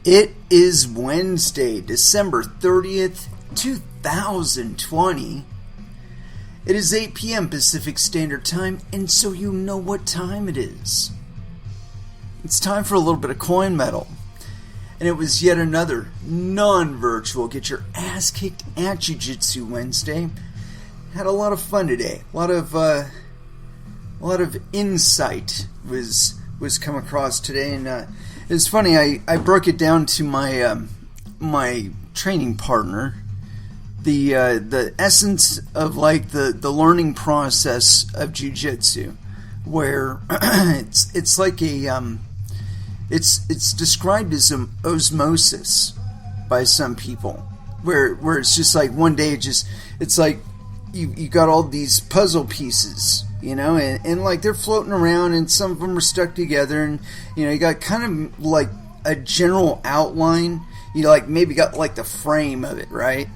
It is Wednesday, December 30th, 2020. It is 8 p.m. Pacific Standard Time, and so you know what time it is. It's time for a little bit of coin metal. And it was yet another non-virtual Get Your Ass Kicked at Jiu-Jitsu Wednesday. Had a lot of fun today. A lot of insight was come across today, and it's funny. I broke it down to my training partner. The essence of like the learning process of jiu-jitsu, where it's like a it's described as osmosis by some people, where it's just like one day it's like you got all these puzzle pieces, you know, and like they're floating around, and some of them are stuck together, and you know you got kind of like a general outline, you know, like maybe got like the frame of it, right,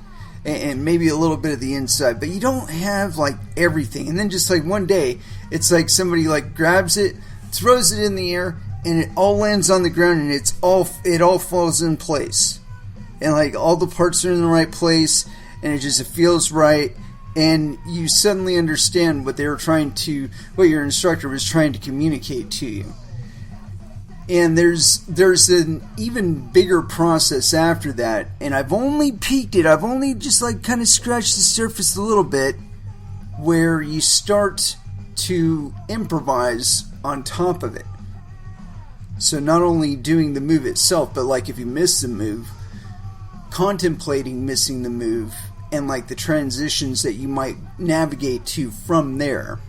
and maybe a little bit of the inside, but you don't have like everything. And then just like one day, it's like somebody like grabs it, throws it in the air, and it all lands on the ground, and it all falls in place, and like all the parts are in the right place, and it feels right. And you suddenly understand what your instructor was trying to communicate to you. And there's an even bigger process after that. And I've only peeked it. I've only just like kind of scratched the surface a little bit, where you start to improvise on top of it. So not only doing the move itself, but like if you miss the move, contemplating missing the move, and like the transitions that you might navigate to from there.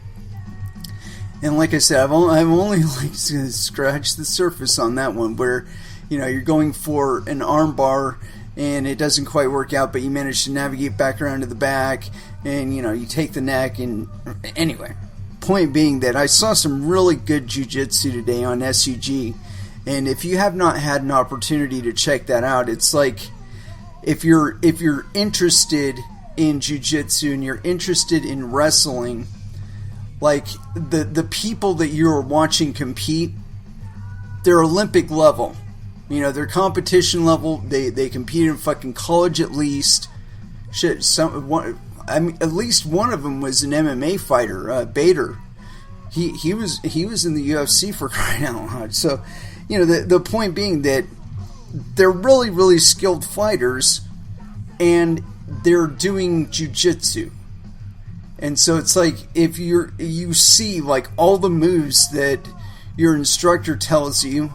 And like I said, I've only like scratched the surface on that one, where you know you're going for an arm bar and it doesn't quite work out, but you manage to navigate back around to the back, and you know you take the neck. And anyway, point being that I saw some really good jiu-jitsu today on SUG, and if you have not had an opportunity to check that out, it's like, if you're interested in jiu-jitsu and you're interested in wrestling, like the people that you're watching compete, they're Olympic level. You know, they're competition level. They compete in fucking college at least. Shit, at least one of them was an MMA fighter, Bader. He was in the UFC for crying out loud. So, you know, the point being that they're really, really skilled fighters, and they're doing jiu-jitsu. And so it's like, if you see like all the moves that your instructor tells you,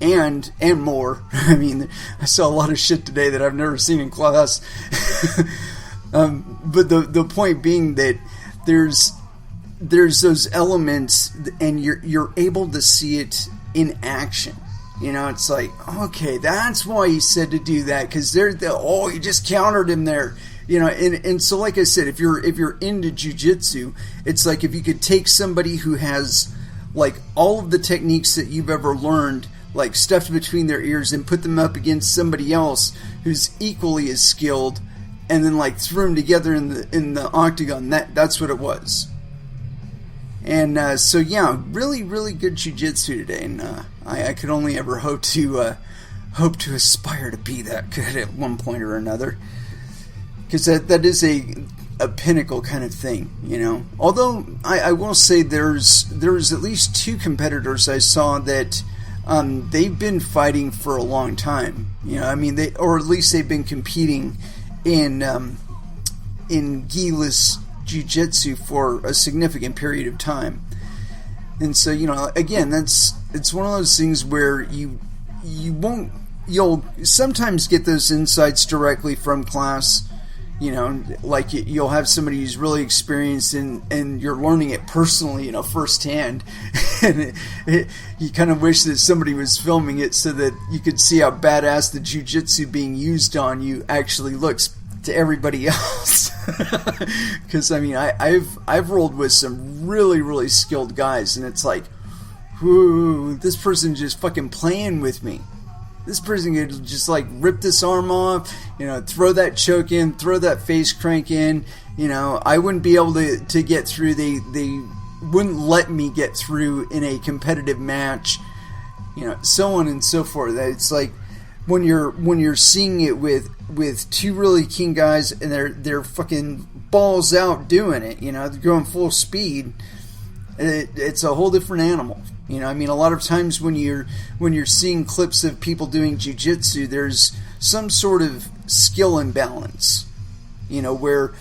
and more. I mean, I saw a lot of shit today that I've never seen in class. But the point being that there's those elements, and you're able to see it in action. You know, it's like, okay, that's why he said to do that, because you just countered him there. You know, and so like I said, if you're into jiu-jitsu, it's like if you could take somebody who has like all of the techniques that you've ever learned, like stuffed between their ears, and put them up against somebody else who's equally as skilled, and then like threw them together in the octagon. That's what it was. And so yeah, really, really good jiu-jitsu today, and I could only ever hope to aspire to be that good at one point or another, because that is a pinnacle kind of thing, you know. Although I will say there's at least two competitors I saw that they've been fighting for a long time. You know, I mean, or at least they've been competing in gi-less jiu-jitsu for a significant period of time. And so, you know, again, it's one of those things where you'll sometimes get those insights directly from class. You know, like you'll have somebody who's really experienced, and you're learning it personally, you know, firsthand. And you kind of wish that somebody was filming it so that you could see how badass the jiu-jitsu being used on you actually looks to everybody else. Because I mean, I've rolled with some really, really skilled guys, and it's like, whoo, this person just fucking playing with me. This person could just like rip this arm off, you know, throw that choke in, throw that face crank in. You know, I wouldn't be able to get through. They wouldn't let me get through in a competitive match. You know, so on and so forth. It's like when you're seeing it with two really keen guys and they're fucking balls out doing it, they're going full speed, it's a whole different animal. I mean, a lot of times when you're seeing clips of people doing jiu-jitsu, there's some sort of skill imbalance, where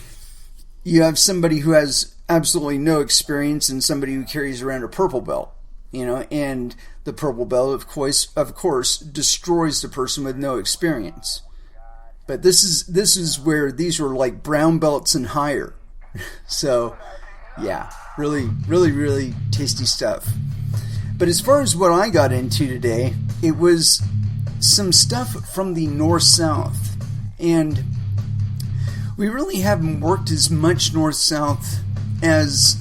you have somebody who has absolutely no experience and somebody who carries around a purple belt, and the purple belt, of course, destroys the person with no experience. But this is where these were like brown belts and higher. So, yeah, really, really, really tasty stuff. But as far as what I got into today, it was some stuff from the north-south. And we really haven't worked as much north-south as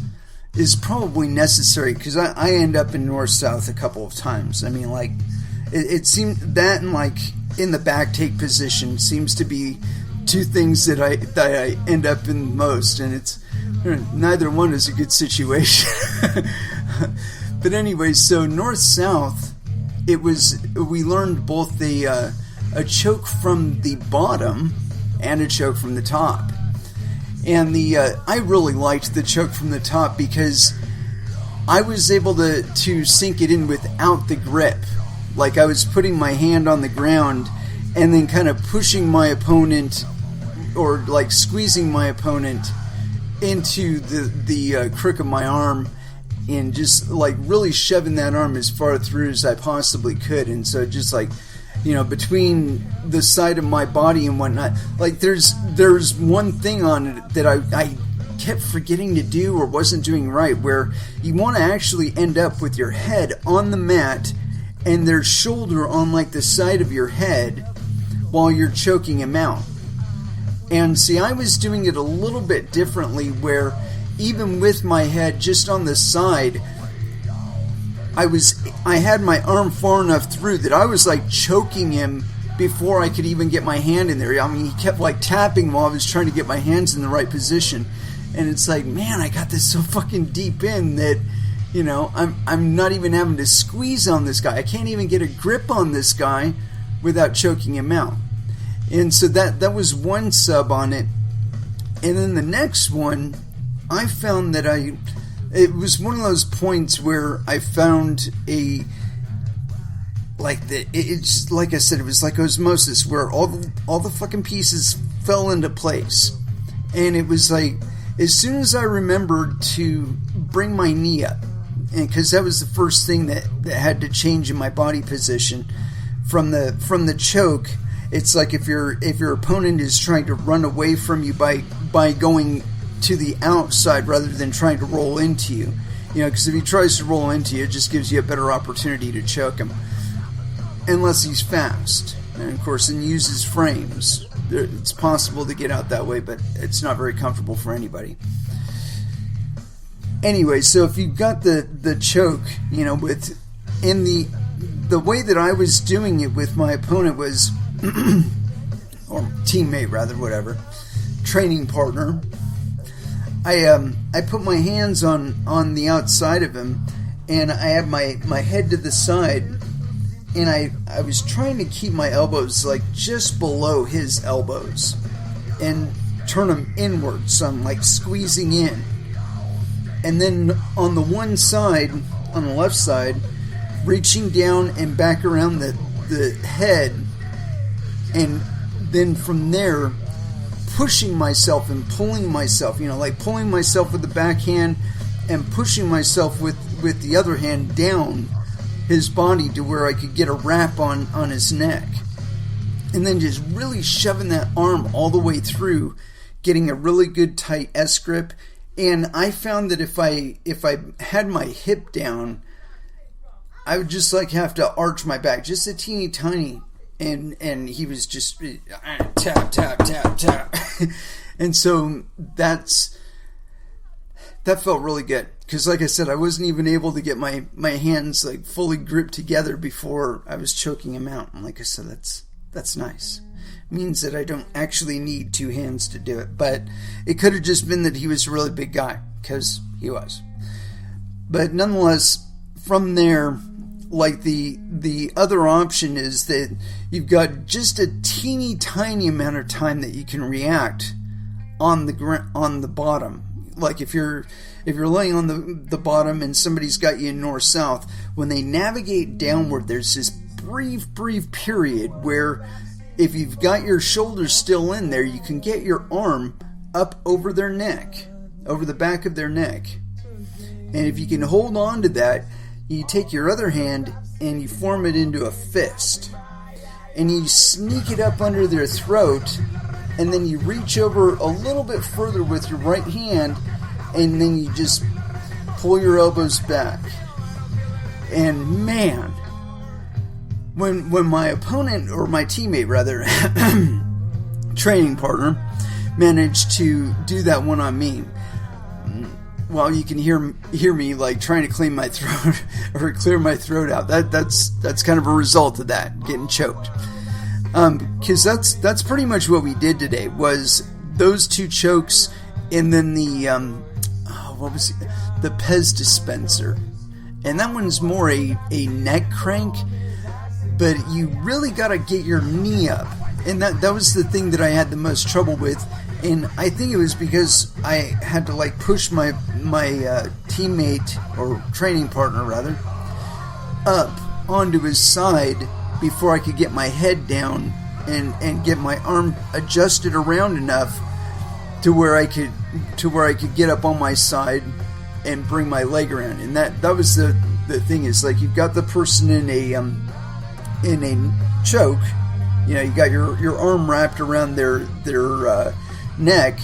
is probably necessary, because I end up in north-south a couple of times. I mean, like, it seemed that and, like, in the back take position seems to be two things that I end up in most, and it's neither one is a good situation. But anyway, so north-south, we learned both a choke from the bottom and a choke from the top. And I really liked the choke from the top because I was able to sink it in without the grip. Like, I was putting my hand on the ground and then kind of pushing my opponent, or like squeezing my opponent into the crook of my arm, and just like really shoving that arm as far through as I possibly could. And so just like, between the side of my body and whatnot, like there's one thing on it that I kept forgetting to do or wasn't doing right, where you want to actually end up with your head on the mat and their shoulder on like the side of your head while you're choking him out. And see, I was doing it a little bit differently, where even with my head just on the side, I had my arm far enough through that I was like choking him before I could even get my hand in there. I mean, he kept like tapping while I was trying to get my hands in the right position. And it's like, man, I got this so fucking deep in that, I'm not even having to squeeze on this guy. I can't even get a grip on this guy without choking him out. And so that was one sub on it. And then the next one, I found that it was one of those points where I found it's like I said, it was like osmosis, where all the fucking pieces fell into place. And it was like, as soon as I remembered to bring my knee up, and because that was the first thing that had to change in my body position from the choke. It's like if your opponent is trying to run away from you by going to the outside rather than trying to roll into you. Because if he tries to roll into you, it just gives you a better opportunity to choke him. Unless he's fast. And of course, and uses frames. It's possible to get out that way, but it's not very comfortable for anybody. Anyway, so if you've got the choke, the way that I was doing it with my opponent was, or teammate rather, whatever, training partner, I put my hands on the outside of him, and I had my head to the side, and I was trying to keep my elbows like just below his elbows and turn them inward, so I'm like squeezing in. And then on the one side, on the left side, reaching down and back around the head, and then from there pushing myself and pulling myself, like pulling myself with the backhand and pushing myself with the other hand down his body to where I could get a wrap on his neck. And then just really shoving that arm all the way through, getting a really good tight S-grip. And I found that if I had my hip down, I would just like have to arch my back just a teeny tiny. And he was just tap, tap, tap, tap. And so that felt really good. Because like I said, I wasn't even able to get my hands like fully gripped together before I was choking him out. And like I said, that's nice. It means that I don't actually need two hands to do it. But it could have just been that he was a really big guy, because he was. But nonetheless, from there, like the other option is that you've got just a teeny tiny amount of time that you can react on the bottom. Like if you're laying on the bottom and somebody's got you in north-south, when they navigate downward, there's this brief period where if you've got your shoulders still in there, you can get your arm up over their neck, over the back of their neck. And if you can hold on to that, you take your other hand and you form it into a fist. And you sneak it up under their throat, and then you reach over a little bit further with your right hand, and then you just pull your elbows back. And man, when my opponent, or my teammate rather, training partner, managed to do that one on me, well, you can hear me like trying to clean my throat or clear my throat out. That's kind of a result of that, getting choked. Because that's pretty much what we did today, was those two chokes, and then the Pez dispenser. And that one's more a neck crank, but you really got to get your knee up. And that was the thing that I had the most trouble with. And I think it was because I had to like push my teammate, or training partner rather, up onto his side before I could get my head down and get my arm adjusted around enough to where I could get up on my side and bring my leg around. And that was the thing, is like you've got the person in a choke, you know, you got your arm wrapped around their neck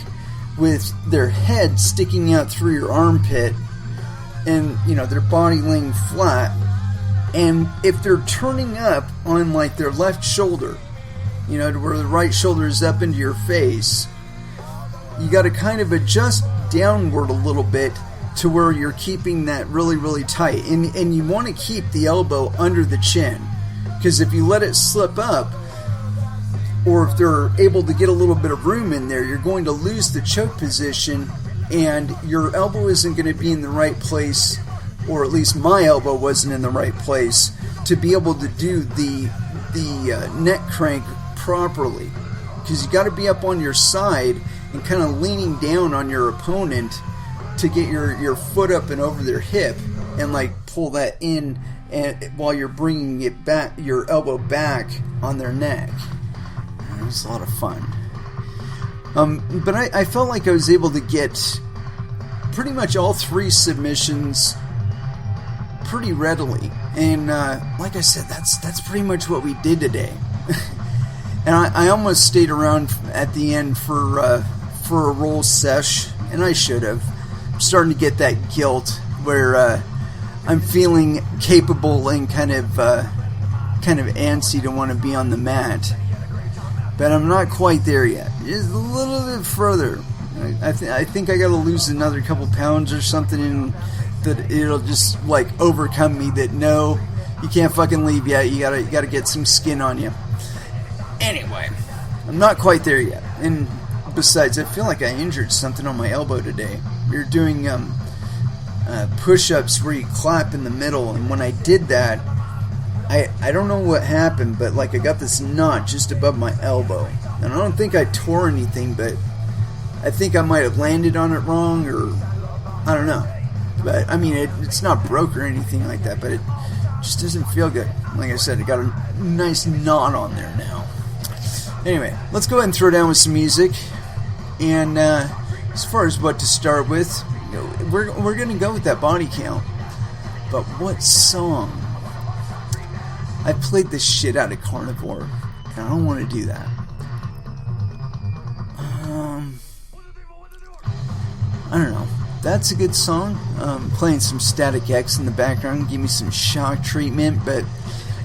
with their head sticking out through your armpit, and you know, their body laying flat. And if they're turning up on like their left shoulder, you know, to where the right shoulder is up into your face, you got to kind of adjust downward a little bit to where you're keeping that really, really tight. And you want to keep the elbow under the chin, because if you let it slip up, or if they're able to get a little bit of room in there, you're going to lose the choke position, and your elbow isn't going to be in the right place, or at least my elbow wasn't in the right place to be able to do the neck crank properly. Because you got to be up on your side and kind of leaning down on your opponent to get your foot up and over their hip, and like pull that in, and while you're bringing it back, your elbow back on their neck. It was a lot of fun. But I felt like I was able to get pretty much all three submissions pretty readily. And like I said, that's pretty much what we did today. And I almost stayed around at the end for a roll sesh, and I should have. I'm starting to get that guilt where I'm feeling capable and kind of antsy to want to be on the mat. But I'm not quite there yet. Just a little bit further. I think I got to lose another couple pounds or something, and that it'll just like overcome me. That no, you can't fucking leave yet. You gotta get some skin on you. Anyway, I'm not quite there yet. And besides, I feel like I injured something on my elbow today. We were doing push-ups where you clap in the middle, and when I did that, I don't know what happened, but like I got this knot just above my elbow. And I don't think I tore anything, but I think I might have landed on it wrong, or I don't know. But I mean, it's not broke or anything like that, but it just doesn't feel good. Like I said, it got a nice knot on there now. Anyway, let's go ahead and throw down with some music. And as far as what to start with, we're going to go with that body count. But what song? I played the shit out of Carnivore, and I don't want to do that. I don't know. That's a good song. Playing some Static X in the background, give me some shock treatment, but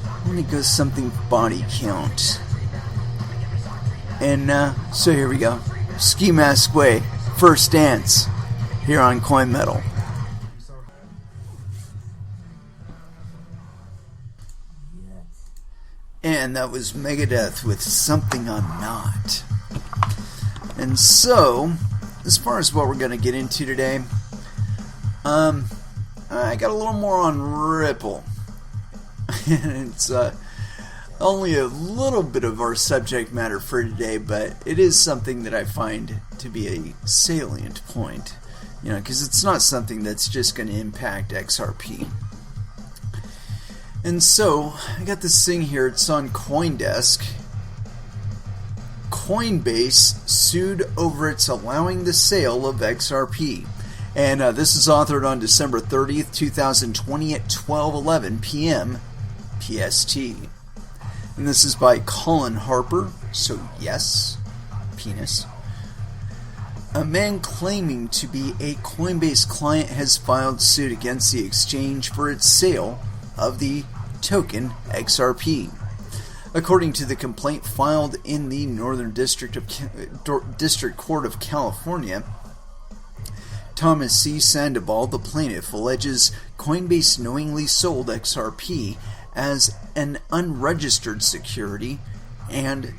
I'm going to go something body count. And so here we go. Ski Mask Way, First Dance, here on Coin Metal. And that was Megadeth with Something I'm Not. And so, as far as what we're going to get into today, I got a little more on Ripple. And it's only a little bit of our subject matter for today, but it is something that I find to be a salient point, because it's not something that's just going to impact XRP. And so, I got this thing here, it's on CoinDesk. Coinbase sued over its allowing the sale of XRP. And this is authored on December 30th, 2020 at 12:11 p.m. PST. And this is by Colin Harper, so yes, penis. A man claiming to be a Coinbase client has filed suit against the exchange for its sale of the token XRP. According to the complaint filed in the Northern District Court of California, Thomas C. Sandoval, the plaintiff, alleges Coinbase knowingly sold XRP as an unregistered security and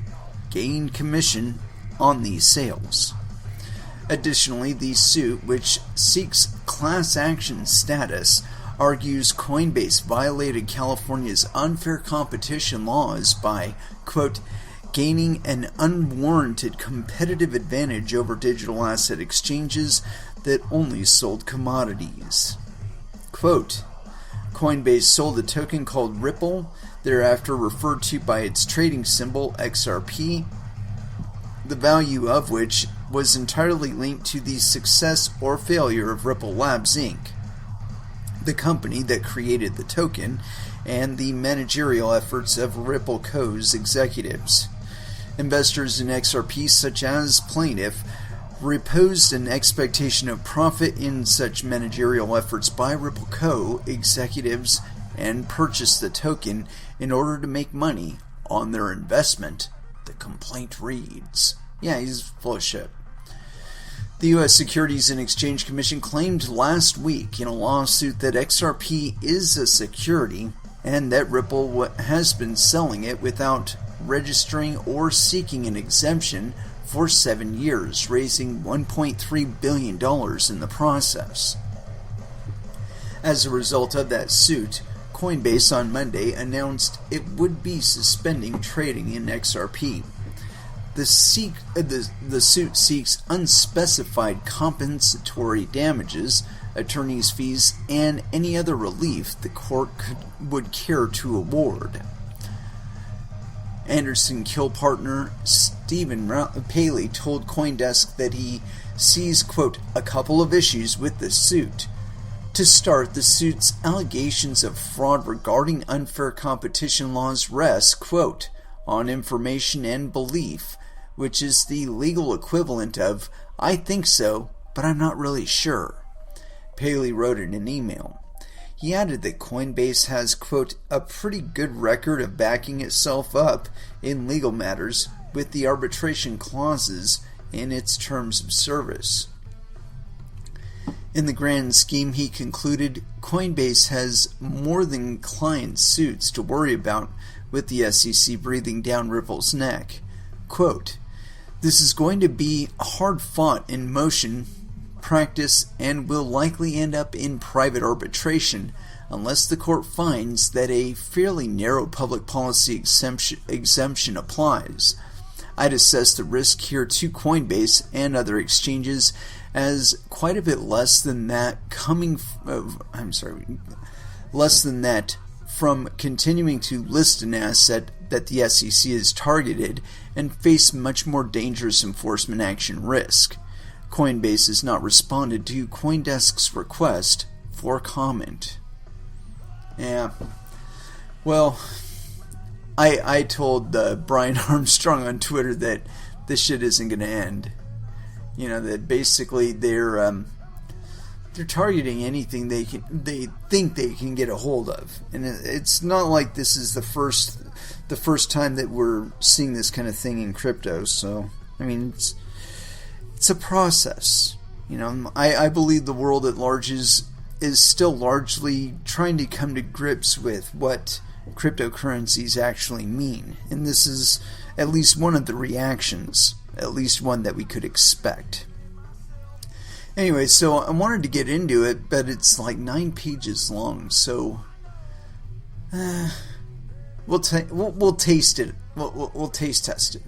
gained commission on these sales. Additionally, the suit, which seeks class action status, argues Coinbase violated California's unfair competition laws by, quote, gaining an unwarranted competitive advantage over digital asset exchanges that only sold commodities. Quote, Coinbase sold a token called Ripple, thereafter referred to by its trading symbol XRP, the value of which was entirely linked to the success or failure of Ripple Labs Inc., the company that created the token, and the managerial efforts of Ripple Co.'s executives. Investors in XRP, such as plaintiff, reposed an expectation of profit in such managerial efforts by Ripple Co. executives and purchased the token in order to make money on their investment, the complaint reads. Yeah, he's full of shit. The U.S. Securities and Exchange Commission claimed last week in a lawsuit that XRP is a security and that Ripple has been selling it without registering or seeking an exemption for 7 years, raising $1.3 billion in the process. As a result of that suit, Coinbase on Monday announced it would be suspending trading in XRP. The suit seeks unspecified compensatory damages, attorney's fees, and any other relief the court would care to award. Anderson Kill partner Stephen Paley told CoinDesk that he sees, quote, a couple of issues with the suit. To start, the suit's allegations of fraud regarding unfair competition laws rest, quote, on information and belief, which is the legal equivalent of, I think so, but I'm not really sure. Paley wrote in an email. He added that Coinbase has, quote, a pretty good record of backing itself up in legal matters with the arbitration clauses in its terms of service. In the grand scheme, he concluded, Coinbase has more than client suits to worry about with the SEC breathing down Ripple's neck. Quote, this is going to be hard fought in motion, practice, and will likely end up in private arbitration unless the court finds that a fairly narrow public policy exemption applies. I'd assess the risk here to Coinbase and other exchanges as quite a bit less than that from continuing to list an asset that the SEC has targeted and face much more dangerous enforcement action risk. Coinbase has not responded to CoinDesk's request for comment. Yeah. Well, I told Brian Armstrong on Twitter that this shit isn't going to end. That basically they're targeting anything they think they can get a hold of, and it's not like this is the first time that we're seeing this kind of thing in crypto. So I mean, it's a process. I believe the world at large is still largely trying to come to grips with what cryptocurrencies actually mean, and this is at least one of the reactions, at least one that we could expect. Anyway, so I wanted to get into it, but it's like 9 pages long, so We'll taste it. We'll taste test it.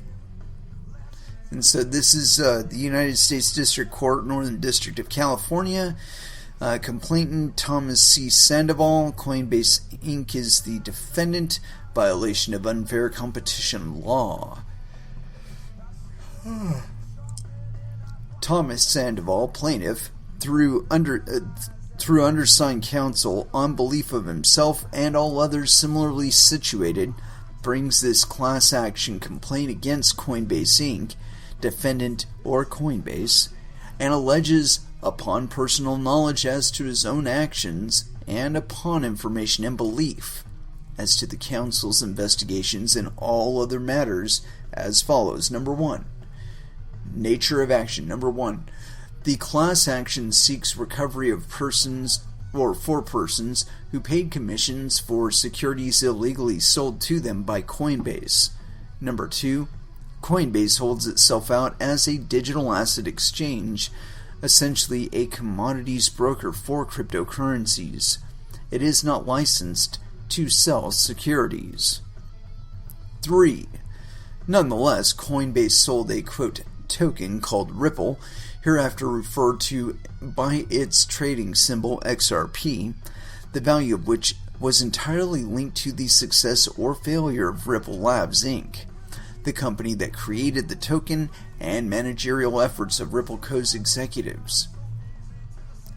And so this is the United States District Court, Northern District of California. Complainant Thomas C. Sandoval. Coinbase Inc. is the defendant. Violation of unfair competition law. Thomas Sandoval, plaintiff, through undersigned counsel, on belief of himself and all others similarly situated, brings this class action complaint against Coinbase Inc., defendant or Coinbase, and alleges, upon personal knowledge as to his own actions and upon information and belief as to the counsel's investigations in all other matters, as follows. Number 1. Nature of action. Number 1. The class action seeks recovery of persons or for persons who paid commissions for securities illegally sold to them by Coinbase. Number 2. Coinbase holds itself out as a digital asset exchange, essentially a commodities broker for cryptocurrencies. It is not licensed to sell securities. 3. Nonetheless, Coinbase sold a, quote, token called Ripple, hereafter referred to by its trading symbol XRP, the value of which was entirely linked to the success or failure of Ripple Labs Inc., the company that created the token, and managerial efforts of Ripple Co.'s executives.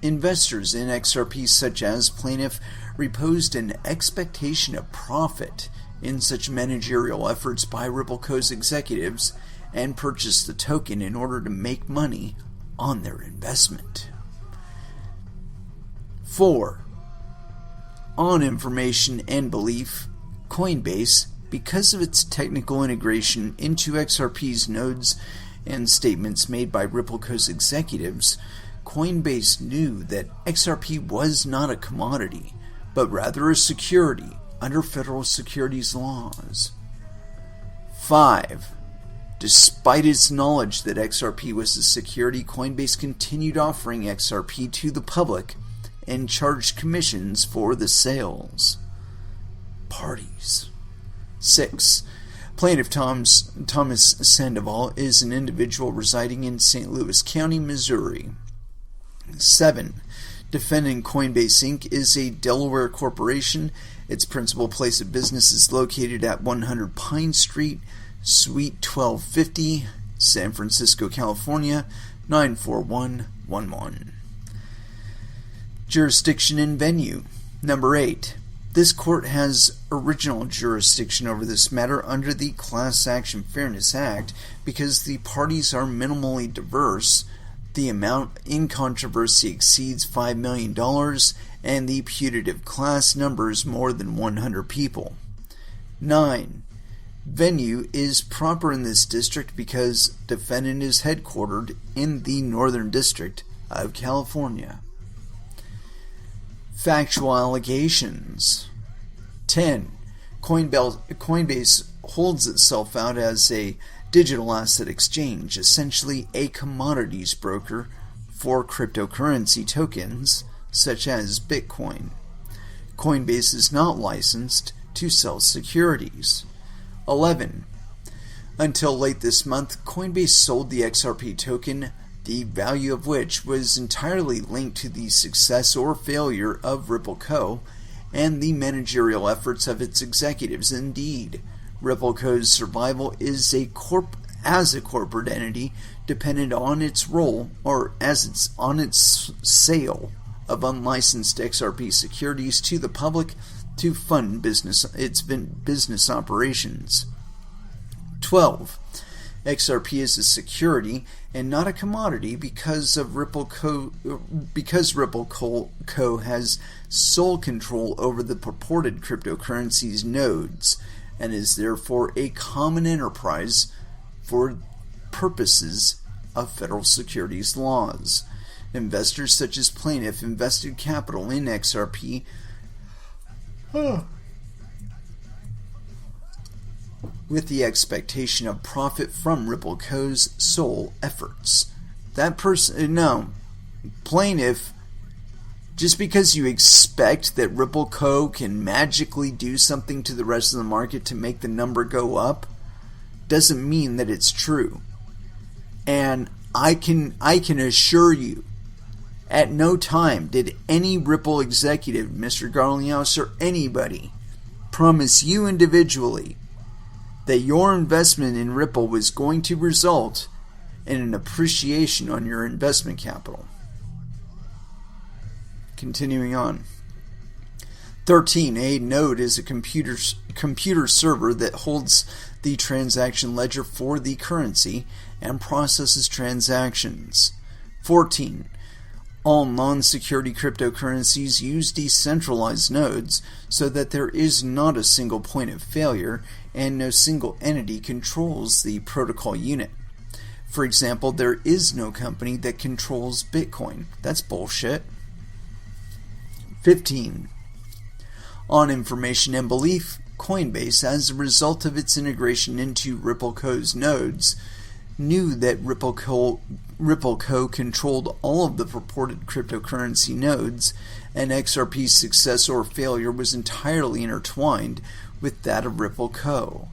Investors in XRP, such as plaintiff, reposed an expectation of profit in such managerial efforts by Ripple Co.'s executives and purchased the token in order to make money on their investment. 4. On information and belief, Coinbase, because of its technical integration into XRP's nodes and statements made by Ripple Co.'s executives, Coinbase knew that XRP was not a commodity, but rather a security under federal securities laws. 5. Despite its knowledge that XRP was a security, Coinbase continued offering XRP to the public and charged commissions for the sales. Parties. 6. Plaintiff Thomas Sandoval is an individual residing in St. Louis County, Missouri. 7. Defendant Coinbase Inc. is a Delaware corporation. Its principal place of business is located at 100 Pine Street, Suite 1250, San Francisco, California, 94111. Jurisdiction and venue. Number 8. This court has original jurisdiction over this matter under the Class Action Fairness Act because the parties are minimally diverse, the amount in controversy exceeds $5 million, and the putative class numbers more than 100 people. 9. Venue is proper in this district because defendant is headquartered in the Northern District of California. Factual allegations. 10. Coinbase holds itself out as a digital asset exchange, essentially a commodities broker for cryptocurrency tokens such as Bitcoin. Coinbase is not licensed to sell securities. 11. Until late this month, Coinbase sold the XRP token, the value of which was entirely linked to the success or failure of Ripple Co. and the managerial efforts of its executives. Indeed, Ripple Co.'s survival is as a corporate entity dependent on its role on its sale of unlicensed XRP securities to the public to fund its business operations. 12. XRP is a security and not a commodity because Ripple Co. has sole control over the purported cryptocurrency's nodes and is therefore a common enterprise for purposes of federal securities laws. Investors such as plaintiff invested capital in XRP with the expectation of profit from Ripple Co.'s sole efforts. Plaintiff Just because you expect that Ripple Co. can magically do something to the rest of the market to make the number go up doesn't mean that it's true. And I can assure you, at no time did any Ripple executive, Mr. Garlios or anybody, promise you individually that your investment in Ripple was going to result in an appreciation on your investment capital. Continuing on. 13. A node is a computer server that holds the transaction ledger for the currency and processes transactions. 14. All non-security cryptocurrencies use decentralized nodes so that there is not a single point of failure and no single entity controls the protocol unit. For example, there is no company that controls Bitcoin. That's bullshit. 15. On information and belief, Coinbase, as a result of its integration into Ripple Co.'s nodes, knew that Ripple Co. controlled all of the purported cryptocurrency nodes, and XRP's success or failure was entirely intertwined with that of Ripple Co.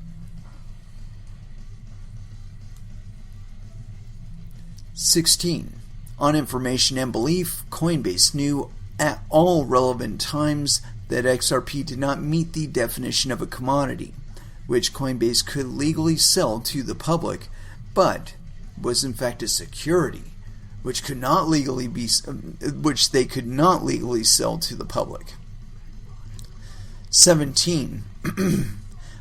16. On information and belief, Coinbase knew at all relevant times that XRP did not meet the definition of a commodity, which Coinbase could legally sell to the public, but was in fact a security, which they could not legally sell to the public. 17.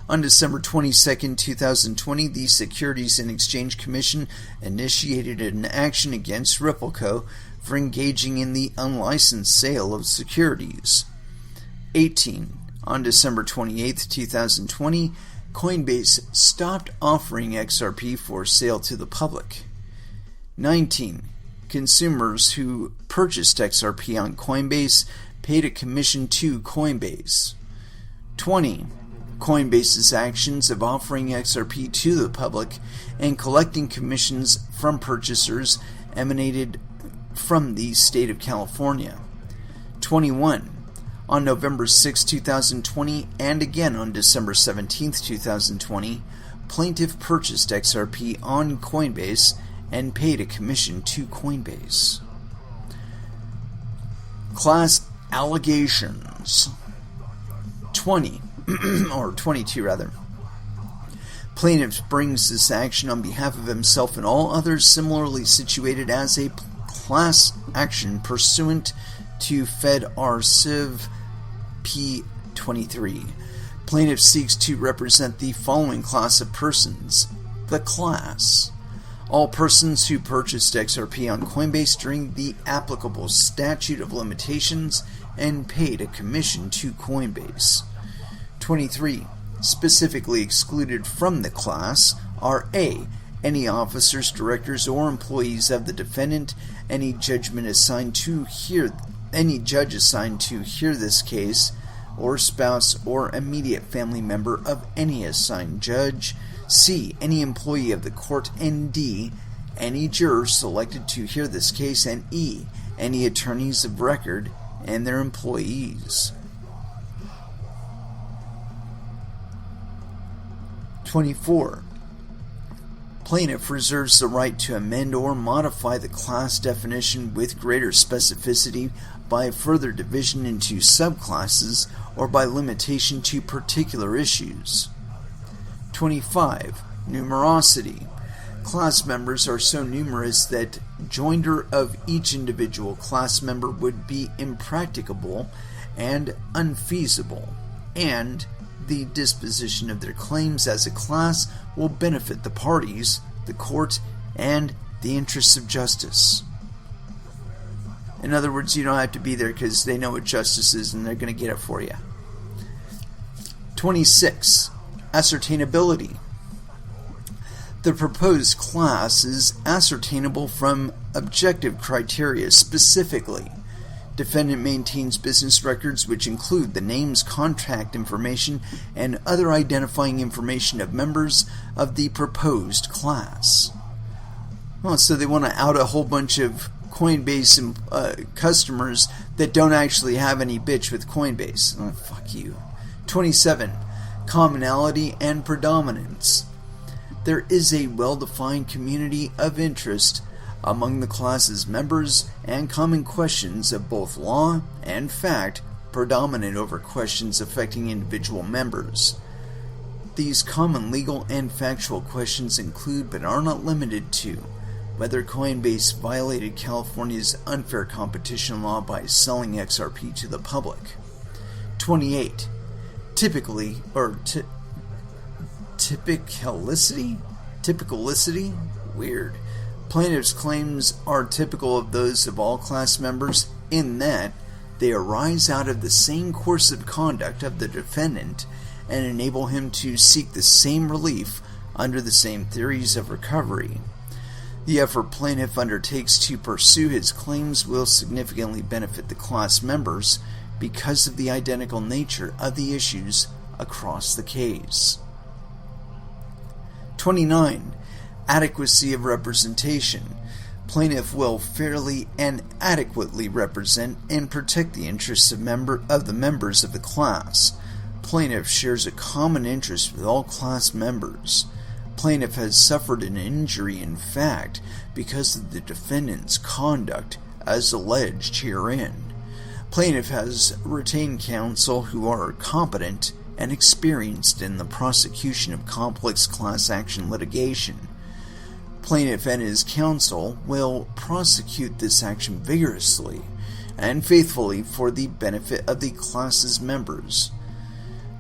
On December 22, 2020, the Securities and Exchange Commission initiated an action against Ripple Co. for engaging in the unlicensed sale of securities. 18. On December 28, 2020, Coinbase stopped offering XRP for sale to the public. 19. Consumers who purchased XRP on Coinbase paid a commission to Coinbase. 20. Coinbase's actions of offering XRP to the public and collecting commissions from purchasers emanated from the state of California. 21. On November 6, 2020, and again on December 17, 2020, plaintiff purchased XRP on Coinbase and paid a commission to Coinbase. Class allegations. 20, or 22 rather. Plaintiff brings this action on behalf of himself and all others similarly situated as a class action pursuant to Fed R. Civ P23. Plaintiff seeks to represent the following class of persons. The class. All persons who purchased XRP on Coinbase during the applicable statute of limitations and paid a commission to Coinbase. 23. Specifically excluded from the class are A. Any officers, directors, or employees of the defendant, any judge assigned to hear this case, or spouse or immediate family member of any assigned judge. C. Any employee of the court. And D. Any juror selected to hear this case. And E. Any attorneys of record and their employees. 24. Plaintiff reserves the right to amend or modify the class definition with greater specificity by further division into subclasses or by limitation to particular issues. 25. Numerosity. Class members are so numerous that joinder of each individual class member would be impracticable and unfeasible, and the disposition of their claims as a class will benefit the parties, the court, and the interests of justice. In other words, you don't have to be there because they know what justice is and they're going to get it for you. 26. Ascertainability. The proposed class is ascertainable from objective criteria. Specifically, defendant maintains business records which include the names, contact information, and other identifying information of members of the proposed class. Oh, so they want to out a whole bunch of Coinbase customers that don't actually have any bitch with Coinbase. Oh, fuck you. 27. Commonality and predominance. There is a well-defined community of interest among the class's members, and common questions of both law and fact predominate over questions affecting individual members. These common legal and factual questions include, but are not limited to, whether Coinbase violated California's unfair competition law by selling XRP to the public. 28. Typicalicity? Weird. Plaintiff's claims are typical of those of all class members in that they arise out of the same course of conduct of the defendant and enable him to seek the same relief under the same theories of recovery. The effort plaintiff undertakes to pursue his claims will significantly benefit the class members because of the identical nature of the issues across the case. 29. Adequacy of representation. Plaintiff will fairly and adequately represent and protect the interests of the members of the class. Plaintiff shares a common interest with all class members. Plaintiff has suffered an injury in fact because of the defendant's conduct as alleged herein. Plaintiff has retained counsel who are competent and experienced in the prosecution of complex class action litigation. Plaintiff and his counsel will prosecute this action vigorously and faithfully for the benefit of the class's members.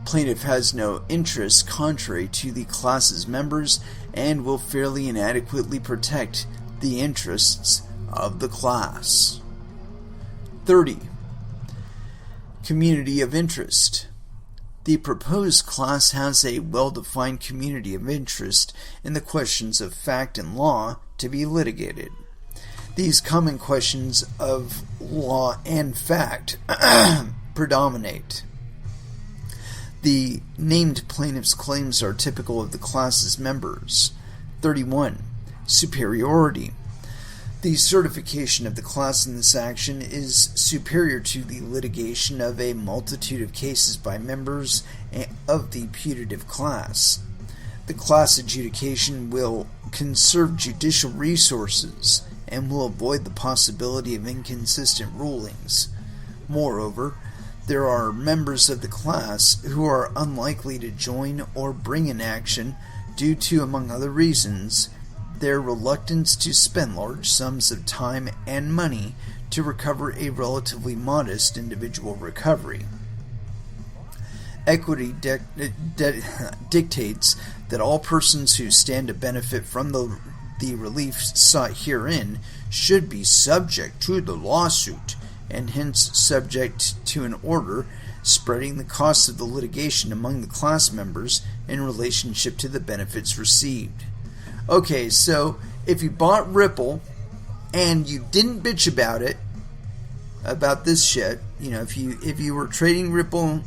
Plaintiff has no interest contrary to the class's members and will fairly and adequately protect the interests of the class. 30. Community of interest. The proposed class has a well-defined community of interest in the questions of fact and law to be litigated. These common questions of law and fact predominate. The named plaintiff's claims are typical of the class's members. 31. Superiority. The certification of the class in this action is superior to the litigation of a multitude of cases by members of the putative class. The class adjudication will conserve judicial resources and will avoid the possibility of inconsistent rulings. Moreover, there are members of the class who are unlikely to join or bring an action due to, among other reasons, their reluctance to spend large sums of time and money to recover a relatively modest individual recovery. Equity dictates that all persons who stand to benefit from the relief sought herein should be subject to the lawsuit, and hence subject to an order spreading the costs of the litigation among the class members in relationship to the benefits received. Okay, so if you bought Ripple and you didn't bitch about this shit, if you were trading Ripple,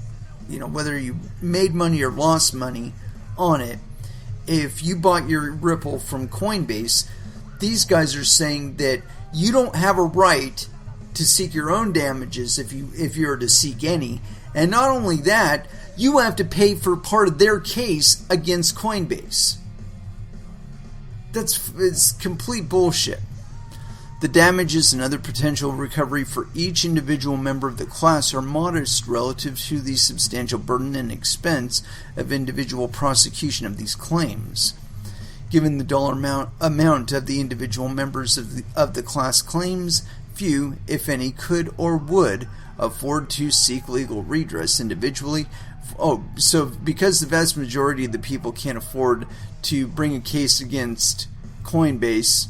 whether you made money or lost money on it, if you bought your Ripple from Coinbase, these guys are saying that you don't have a right to seek your own damages if you're to seek any, and not only that, you have to pay for part of their case against Coinbase. It's complete bullshit. The damages and other potential recovery for each individual member of the class are modest relative to the substantial burden and expense of individual prosecution of these claims. Given the dollar amount of the individual members of the class claims, few, if any, could or would afford to seek legal redress individually. So because the vast majority of the people can't afford to bring a case against Coinbase,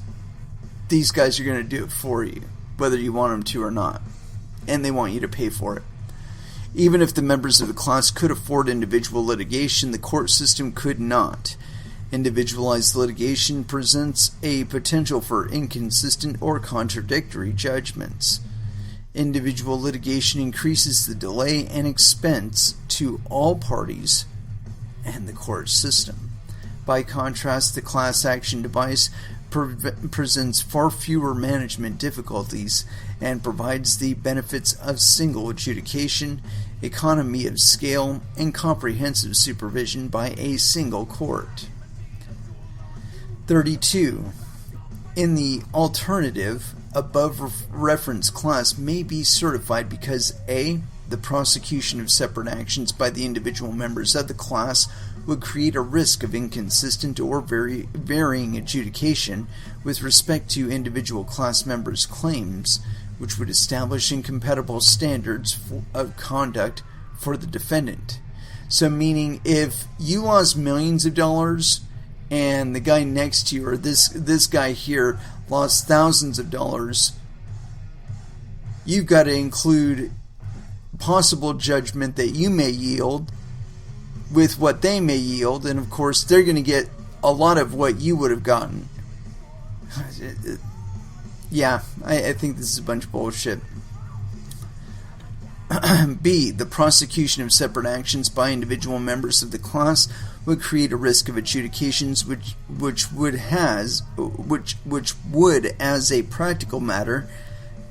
these guys are going to do it for you, whether you want them to or not. And they want you to pay for it. Even if the members of the class could afford individual litigation, the court system could not. Individualized litigation presents a potential for inconsistent or contradictory judgments. Individual litigation increases the delay and expense to all parties and the court system. By contrast, the class action device presents far fewer management difficulties and provides the benefits of single adjudication, economy of scale, and comprehensive supervision by a single court. 32. In the alternative, above reference class may be certified because A. The prosecution of separate actions by the individual members of the class would create a risk of inconsistent or varying adjudication with respect to individual class members' claims, which would establish incompatible standards of conduct for the defendant. So meaning if you lost millions of dollars and the guy next to you, or this guy here, lost thousands of dollars, you've got to include possible judgment that you may yield with what they may yield, and of course they're going to get a lot of what you would have gotten. Yeah, I think this is a bunch of bullshit. B. The prosecution of separate actions by individual members of the class would create a risk of adjudications which would, as a practical matter,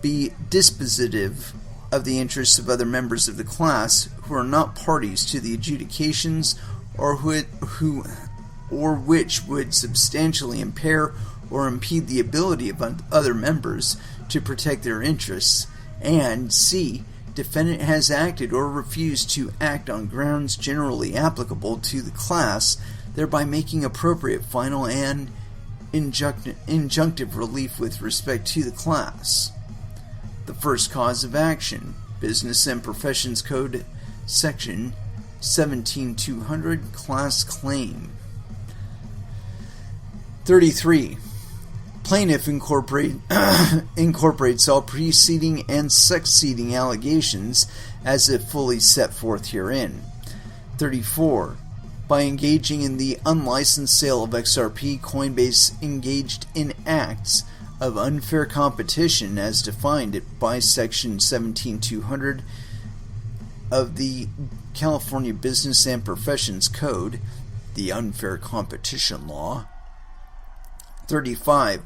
be dispositive of the interests of other members of the class who are not parties to the adjudications, or which would substantially impair or impede the ability of other members to protect their interests. And C. Defendant has acted or refused to act on grounds generally applicable to the class, thereby making appropriate final and injunctive relief with respect to the class. The first cause of action, Business and Professions Code, Section 17200, Class Claim. 33. Plaintiff incorporates all preceding and succeeding allegations as if fully set forth herein. 34. By engaging in the unlicensed sale of XRP, Coinbase engaged in acts of unfair competition as defined by Section 17200 of the California Business and Professions Code, the Unfair Competition Law. 35.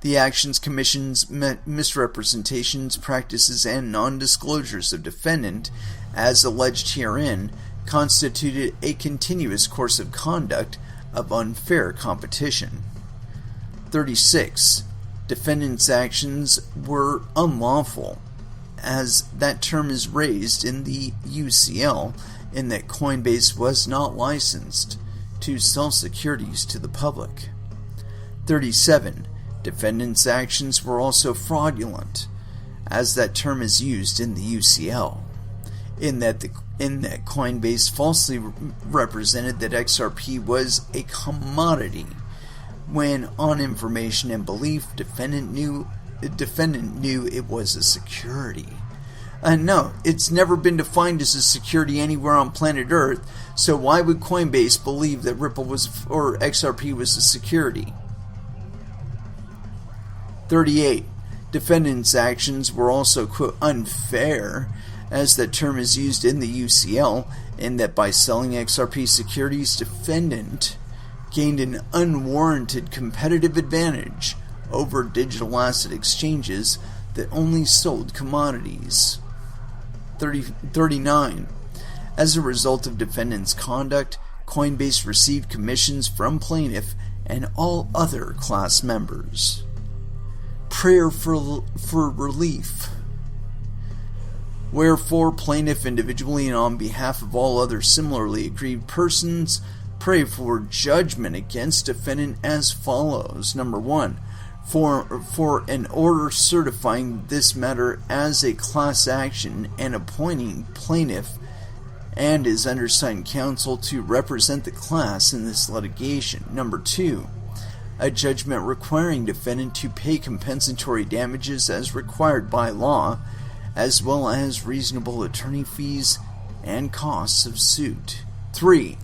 The actions, commissions, misrepresentations, practices, and non-disclosures of defendant, as alleged herein, constituted a continuous course of conduct of unfair competition. 36. Defendant's actions were unlawful, as that term is raised in the UCL, in that Coinbase was not licensed to sell securities to the public. 37. Defendant's actions were also fraudulent, as that term is used in the UCL, in that Coinbase falsely represented that XRP was a commodity, when on information and belief, defendant knew it was a security. No, it's never been defined as a security anywhere on planet Earth, so why would Coinbase believe that XRP was a security? 38. Defendant's actions were also, quote, unfair, as that term is used in the UCL, in that by selling XRP securities, defendant gained an unwarranted competitive advantage over digital asset exchanges that only sold commodities. 39. As a result of defendant's conduct, Coinbase received commissions from plaintiff and all other class members. Prayer for relief. Wherefore, plaintiff individually and on behalf of all other similarly aggrieved persons, pray for judgment against defendant as follows. Number 1. For an order certifying this matter as a class action and appointing plaintiff and his undersigned counsel to represent the class in this litigation. Number 2. A judgment requiring defendant to pay compensatory damages as required by law, as well as reasonable attorney fees and costs of suit. 3.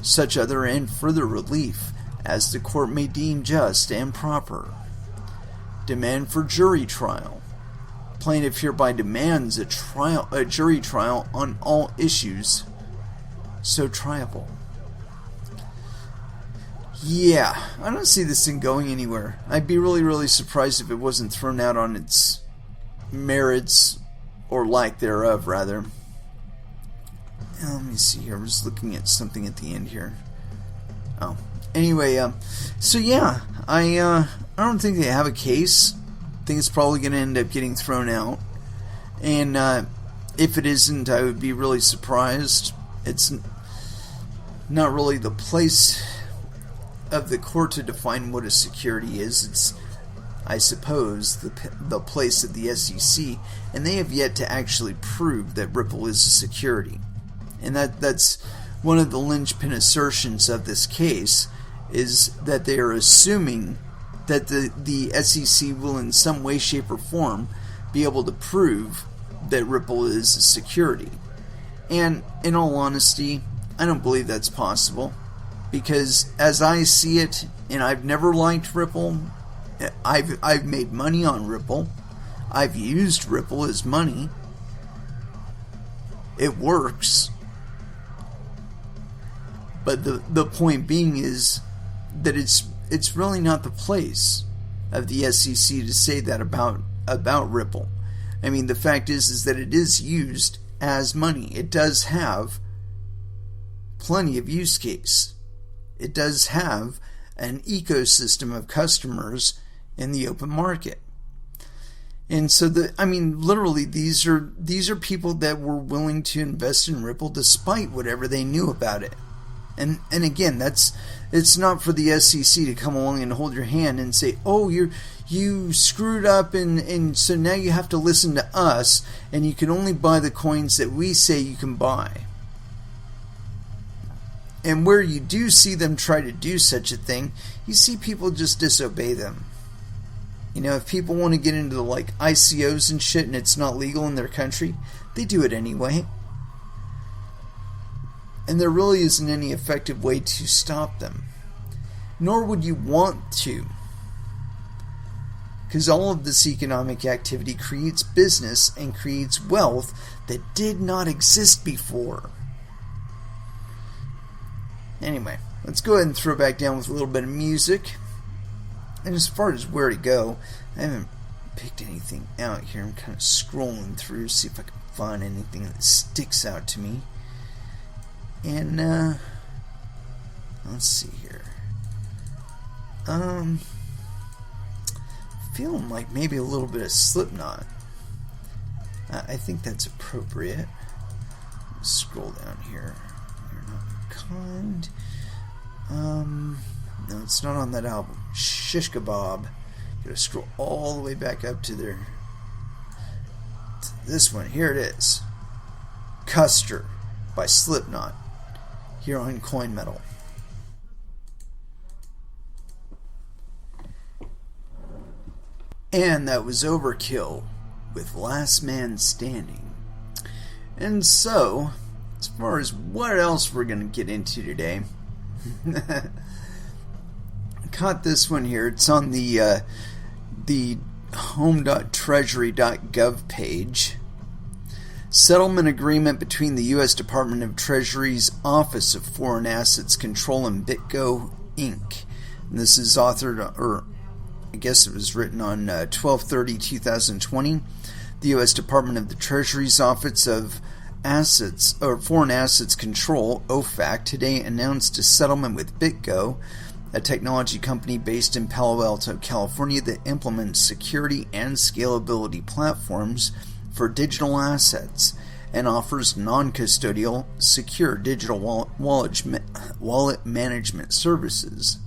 Such other and further relief as the court may deem just and proper. Demand for jury trial. Plaintiff hereby demands a jury trial on all issues so triable. Yeah, I don't see this thing going anywhere. I'd be really, really surprised if it wasn't thrown out on its merits, or lack thereof, rather. Let me see here. I'm just looking at something at the end here. Oh, anyway, so yeah, I don't think they have a case. I think it's probably going to end up getting thrown out, and if it isn't, I would be really surprised. It's not really the place of the court to define what a security is. It's, I suppose, the place of the SEC, and they have yet to actually prove that Ripple is a security. And that's one of the linchpin assertions of this case, is that they are assuming that the SEC will in some way, shape, or form be able to prove that Ripple is a security. And in all honesty, I don't believe that's possible. Because as I see it, and I've never liked Ripple, I've made money on Ripple, I've used Ripple as money, it works, but the point being is that it's really not the place of the SEC to say that about Ripple. I mean, the fact is that it is used as money. It does have plenty of use case. It does have an ecosystem of customers in the open market. And so literally these are people that were willing to invest in Ripple despite whatever they knew about it. And again, it's not for the SEC to come along and hold your hand and say, "Oh, you screwed up, and so now you have to listen to us, and you can only buy the coins that we say you can buy." And where you do see them try to do such a thing, you see people just disobey them. You know, if people want to get into the ICOs and shit and it's not legal in their country, they do it anyway. And there really isn't any effective way to stop them. Nor would you want to. Because all of this economic activity creates business and creates wealth that did not exist before. Anyway, let's go ahead and throw back down with a little bit of music. And as far as where to go, I haven't picked anything out here. I'm kind of scrolling through, see if I can find anything that sticks out to me. And, let's see here. Feeling like maybe a little bit of Slipknot. I think that's appropriate. Let's scroll down here. You're not kind. No, it's not on that album. Shish Kebab. Gotta scroll all the way back up to this one. Here it is. Custer by Slipknot. Here on Coin Metal. And that was Overkill with Last Man Standing. And so, as far as what else we're going to get into today, I caught this one here. It's on the home.treasury.gov page. Settlement agreement between the U.S. Department of Treasury's Office of Foreign Assets Control and Bitco, Inc. And this is authored, or I guess it was written on 12/30/2020. The U.S. Department of the Treasury's Office of Assets or Foreign Assets Control, Ofac, today announced a settlement with Bitco, a technology company based in Palo Alto, California, that implements security and scalability platforms for digital assets and offers non-custodial, secure digital wallet management services.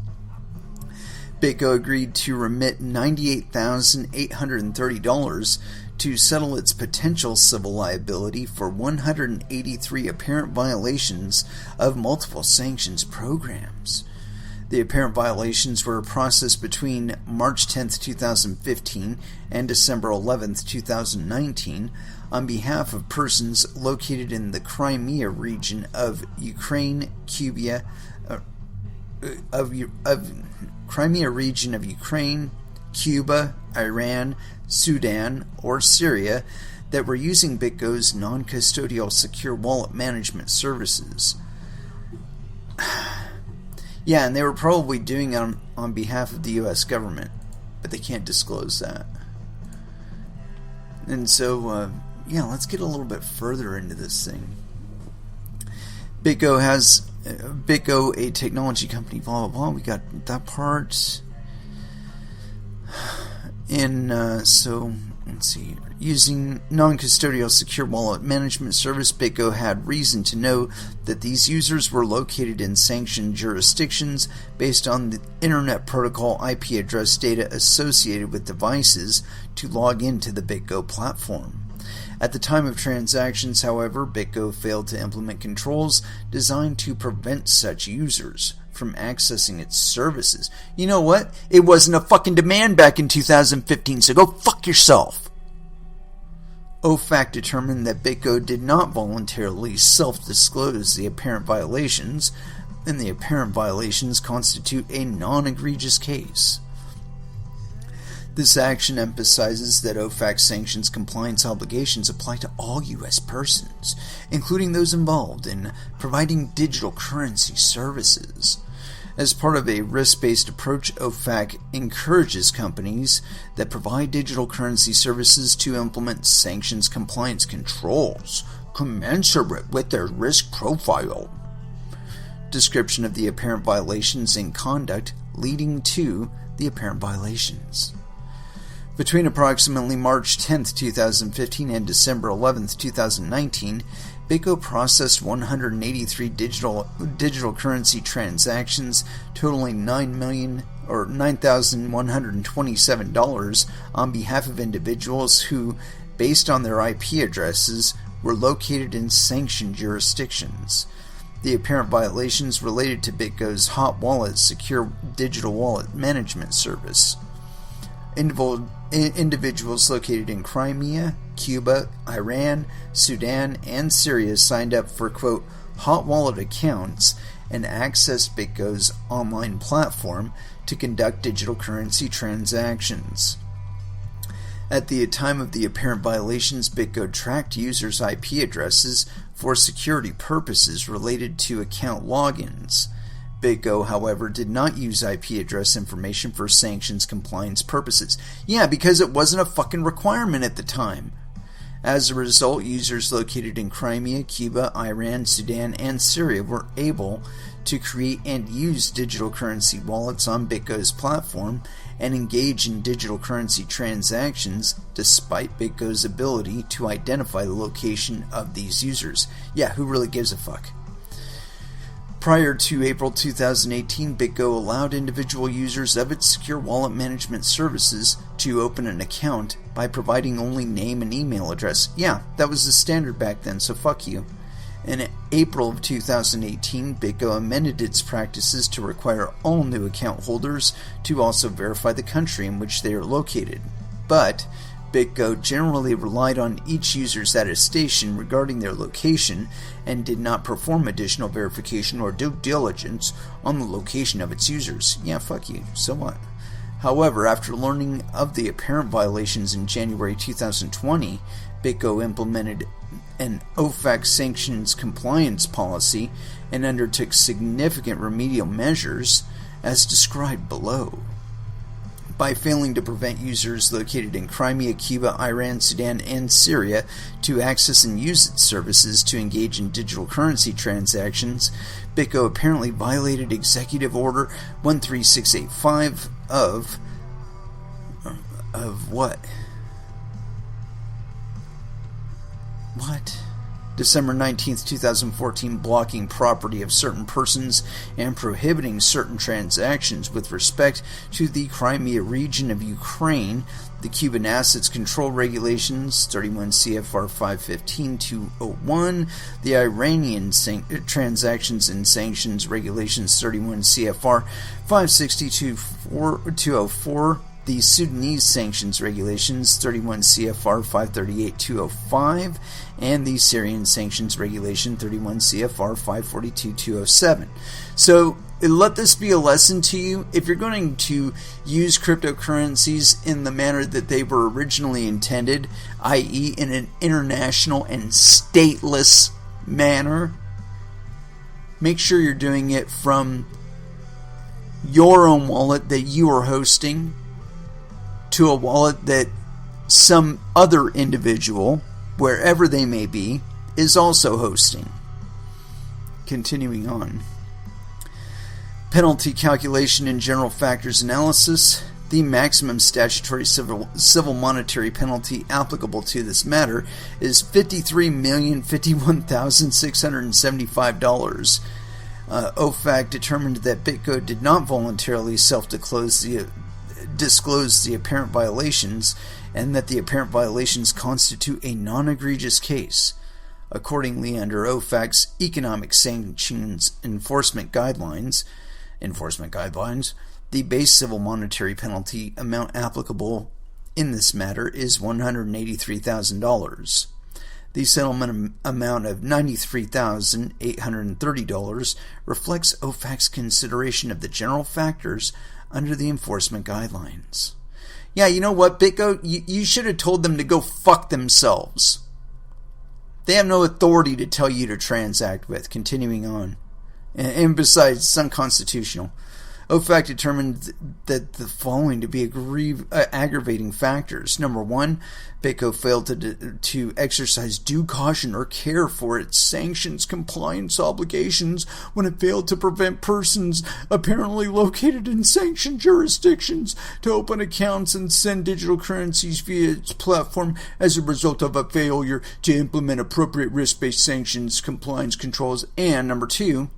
Bitco agreed to remit $98,830 to settle its potential civil liability for 183 apparent violations of multiple sanctions programs. The apparent violations were processed between March 10, 2015 and December 11, 2019 on behalf of persons located in the Crimea region of Ukraine, Cuba, Iran, Sudan, or Syria that were using Bitco's non-custodial secure wallet management services. Yeah, and they were probably doing it on behalf of the U.S. government, but they can't disclose that. And so, let's get a little bit further into this thing. Bitco, a technology company, blah, blah, blah. We got that part. And so, let's see. Using non-custodial secure wallet management service, Bitco had reason to know that these users were located in sanctioned jurisdictions based on the Internet Protocol IP address data associated with devices to log into the Bitco platform. At the time of transactions, however, Bitco failed to implement controls designed to prevent such users from accessing its services. You know what? It wasn't a fucking demand back in 2015, so go fuck yourself. Ofac determined that Bitco did not voluntarily self-disclose the apparent violations, and the apparent violations constitute a non-egregious case. This action emphasizes that Ofac sanctions compliance obligations apply to all U.S. persons, including those involved in providing digital currency services. As part of a risk-based approach, Ofac encourages companies that provide digital currency services to implement sanctions compliance controls commensurate with their risk profile. Description of the apparent violations and conduct leading to the apparent violations. Between approximately March 10, 2015 and December 11, 2019, Bitco processed 183 digital currency transactions totaling $9,127 on behalf of individuals who, based on their IP addresses, were located in sanctioned jurisdictions. The apparent violations related to Bitco's Hot Wallet secure digital wallet management service. Individuals located in Crimea, Cuba, Iran, Sudan, and Syria signed up for, quote, hot wallet accounts and accessed Bitco's online platform to conduct digital currency transactions. At the time of the apparent violations, Bitco tracked users' IP addresses for security purposes related to account logins. Bitco, however, did not use IP address information for sanctions compliance purposes. Yeah, because it wasn't a fucking requirement at the time. As a result, users located in Crimea, Cuba, Iran, Sudan, and Syria were able to create and use digital currency wallets on Bitco's platform and engage in digital currency transactions despite Bitco's ability to identify the location of these users. Yeah, who really gives a fuck? Prior to April 2018, Bitco allowed individual users of its secure wallet management services to open an account by providing only name and email address. Yeah, that was the standard back then, so fuck you. In April of 2018, Bitco amended its practices to require all new account holders to also verify the country in which they are located. But Bitco generally relied on each user's attestation regarding their location and did not perform additional verification or due diligence on the location of its users. Yeah, fuck you. So what? However, after learning of the apparent violations in January 2020, Bitco implemented an Ofac sanctions compliance policy and undertook significant remedial measures as described below. By failing to prevent users located in Crimea, Cuba, Iran, Sudan, and Syria to access and use its services to engage in digital currency transactions, Bitco apparently violated Executive Order 13685 of what? What? December 19th, 2014, blocking property of certain persons and prohibiting certain transactions with respect to the Crimea region of Ukraine, the Cuban Assets Control Regulations, 31 CFR 515-201, the Iranian Transactions and Sanctions Regulations, 31 CFR 562-204, the Sudanese Sanctions Regulations, 31 CFR 538-205, and the Syrian Sanctions Regulation, 31 CFR 542-207. So, let this be a lesson to you. If you're going to use cryptocurrencies in the manner that they were originally intended, i.e. in an international and stateless manner, make sure you're doing it from your own wallet that you are hosting to a wallet that some other individual, wherever they may be, is also hosting. Continuing on. Penalty calculation and general factors analysis. The maximum statutory civil monetary penalty applicable to this matter is $53,051,675. Ofac determined that Bitco did not voluntarily disclose the apparent violations, and that the apparent violations constitute a non-egregious case. Accordingly, under Ofac's economic sanctions enforcement guidelines, the base civil monetary penalty amount applicable in this matter is $183,000. The settlement amount of $93,830 reflects Ofac's consideration of the general factors under the enforcement guidelines. Yeah, you know what, Bitco? You should have told them to go fuck themselves. They have no authority to tell you to transact with. Continuing on. And besides, it's unconstitutional. Ofac determined that the following to be aggravating factors. Number one, Bitco failed to exercise due caution or care for its sanctions compliance obligations when it failed to prevent persons apparently located in sanctioned jurisdictions to open accounts and send digital currencies via its platform as a result of a failure to implement appropriate risk-based sanctions compliance controls. And number two,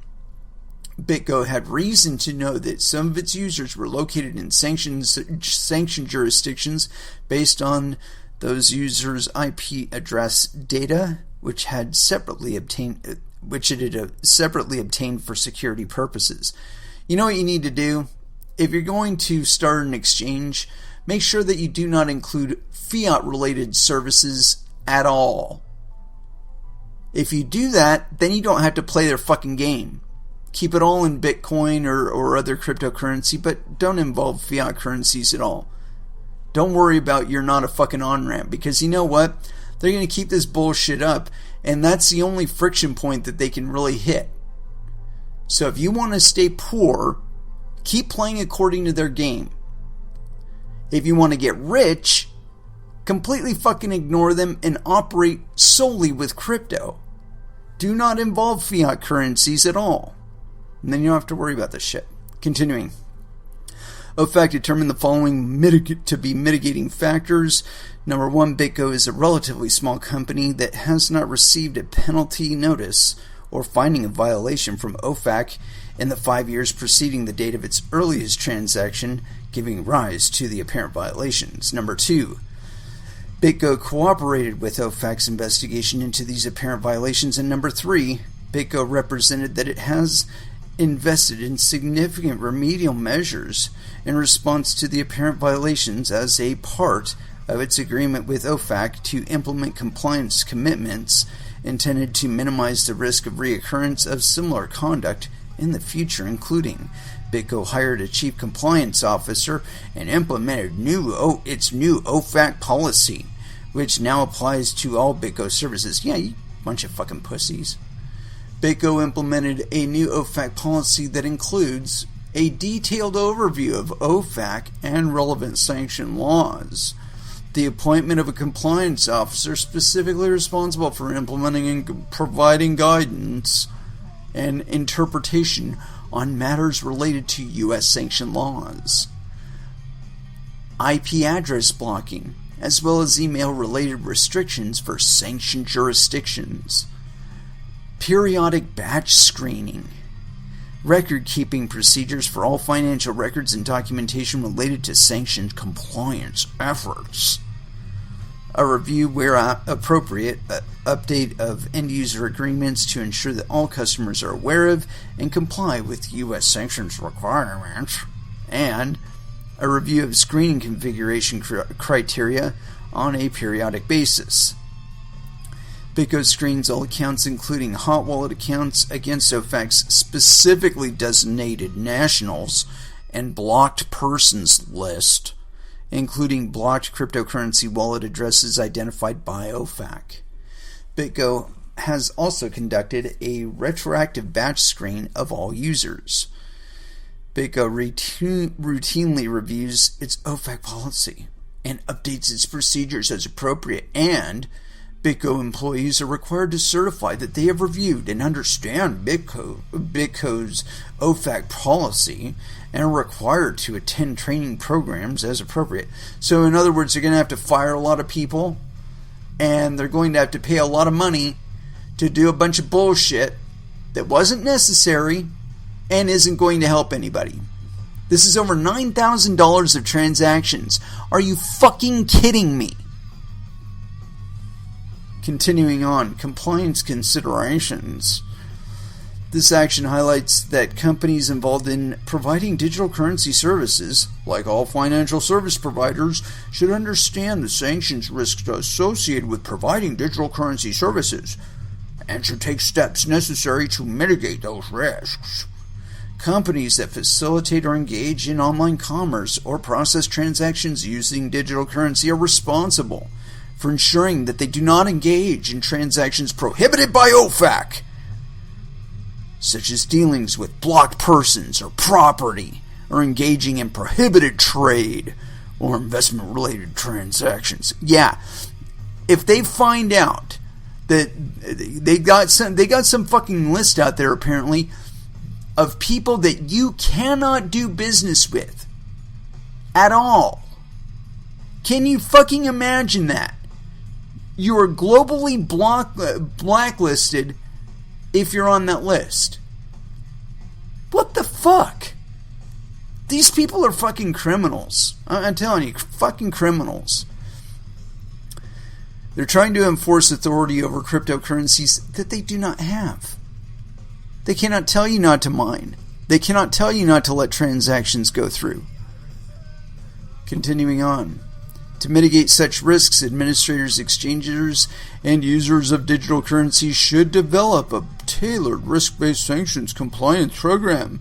Bitco had reason to know that some of its users were located in sanctioned jurisdictions based on those users' IP address data, which it had separately obtained for security purposes. You know what you need to do? If you're going to start an exchange, make sure that you do not include fiat-related services at all. If you do that, then you don't have to play their fucking game. Keep it all in Bitcoin or other cryptocurrency, but don't involve fiat currencies at all. Don't worry about you're not a fucking on-ramp, because you know what? They're going to keep this bullshit up, and that's the only friction point that they can really hit. So if you want to stay poor, keep playing according to their game. If you want to get rich, completely fucking ignore them and operate solely with crypto. Do not involve fiat currencies at all. And then you don't have to worry about this shit. Continuing. Ofac determined the following to be mitigating factors. Number one, Bitco is a relatively small company that has not received a penalty notice or finding a violation from Ofac in the 5 years preceding the date of its earliest transaction, giving rise to the apparent violations. Number two, Bitco cooperated with Ofac's investigation into these apparent violations. And number three, Bitco represented that it has invested in significant remedial measures in response to the apparent violations as a part of its agreement with Ofac to implement compliance commitments intended to minimize the risk of reoccurrence of similar conduct in the future, including Bitco hired a chief compliance officer and implemented its new Ofac policy, which now applies to all Bitco services. Yeah, you bunch of fucking pussies. Bitco implemented a new Ofac policy that includes a detailed overview of Ofac and relevant sanction laws, the appointment of a compliance officer specifically responsible for implementing and providing guidance and interpretation on matters related to U.S. sanction laws, IP address blocking, as well as email-related restrictions for sanctioned jurisdictions, periodic batch screening, record-keeping procedures for all financial records and documentation related to sanctioned compliance efforts, a review where appropriate, update of end-user agreements to ensure that all customers are aware of and comply with U.S. sanctions requirements, and a review of screening configuration criteria on a periodic basis. Bitco screens all accounts, including hot wallet accounts, against Ofac's specifically designated nationals and blocked persons list, including blocked cryptocurrency wallet addresses identified by Ofac. Bitco has also conducted a retroactive batch screen of all users. Bitco routinely reviews its Ofac policy and updates its procedures as appropriate, and Bitco employees are required to certify that they have reviewed and understand Bitco's Ofac policy and are required to attend training programs as appropriate. So in other words, they're going to have to fire a lot of people, and they're going to have to pay a lot of money to do a bunch of bullshit that wasn't necessary and isn't going to help anybody. This is over $9,000 of transactions. Are you fucking kidding me? Continuing on, compliance considerations. This action highlights that companies involved in providing digital currency services, like all financial service providers, should understand the sanctions risks associated with providing digital currency services and should take steps necessary to mitigate those risks. Companies that facilitate or engage in online commerce or process transactions using digital currency are responsible for ensuring that they do not engage in transactions prohibited by Ofac, such as dealings with blocked persons or property, or engaging in prohibited trade or investment-related transactions. Yeah, if they find out that they got some fucking list out there apparently of people that you cannot do business with at all. Can you fucking imagine that? You are globally blacklisted if you're on that list. What the fuck? These people are fucking criminals. I'm telling you, fucking criminals. They're trying to enforce authority over cryptocurrencies that they do not have. They cannot tell you not to mine. They cannot tell you not to let transactions go through. Continuing on. To mitigate such risks, administrators, exchangers, and users of digital currencies should develop a tailored risk-based sanctions compliance program.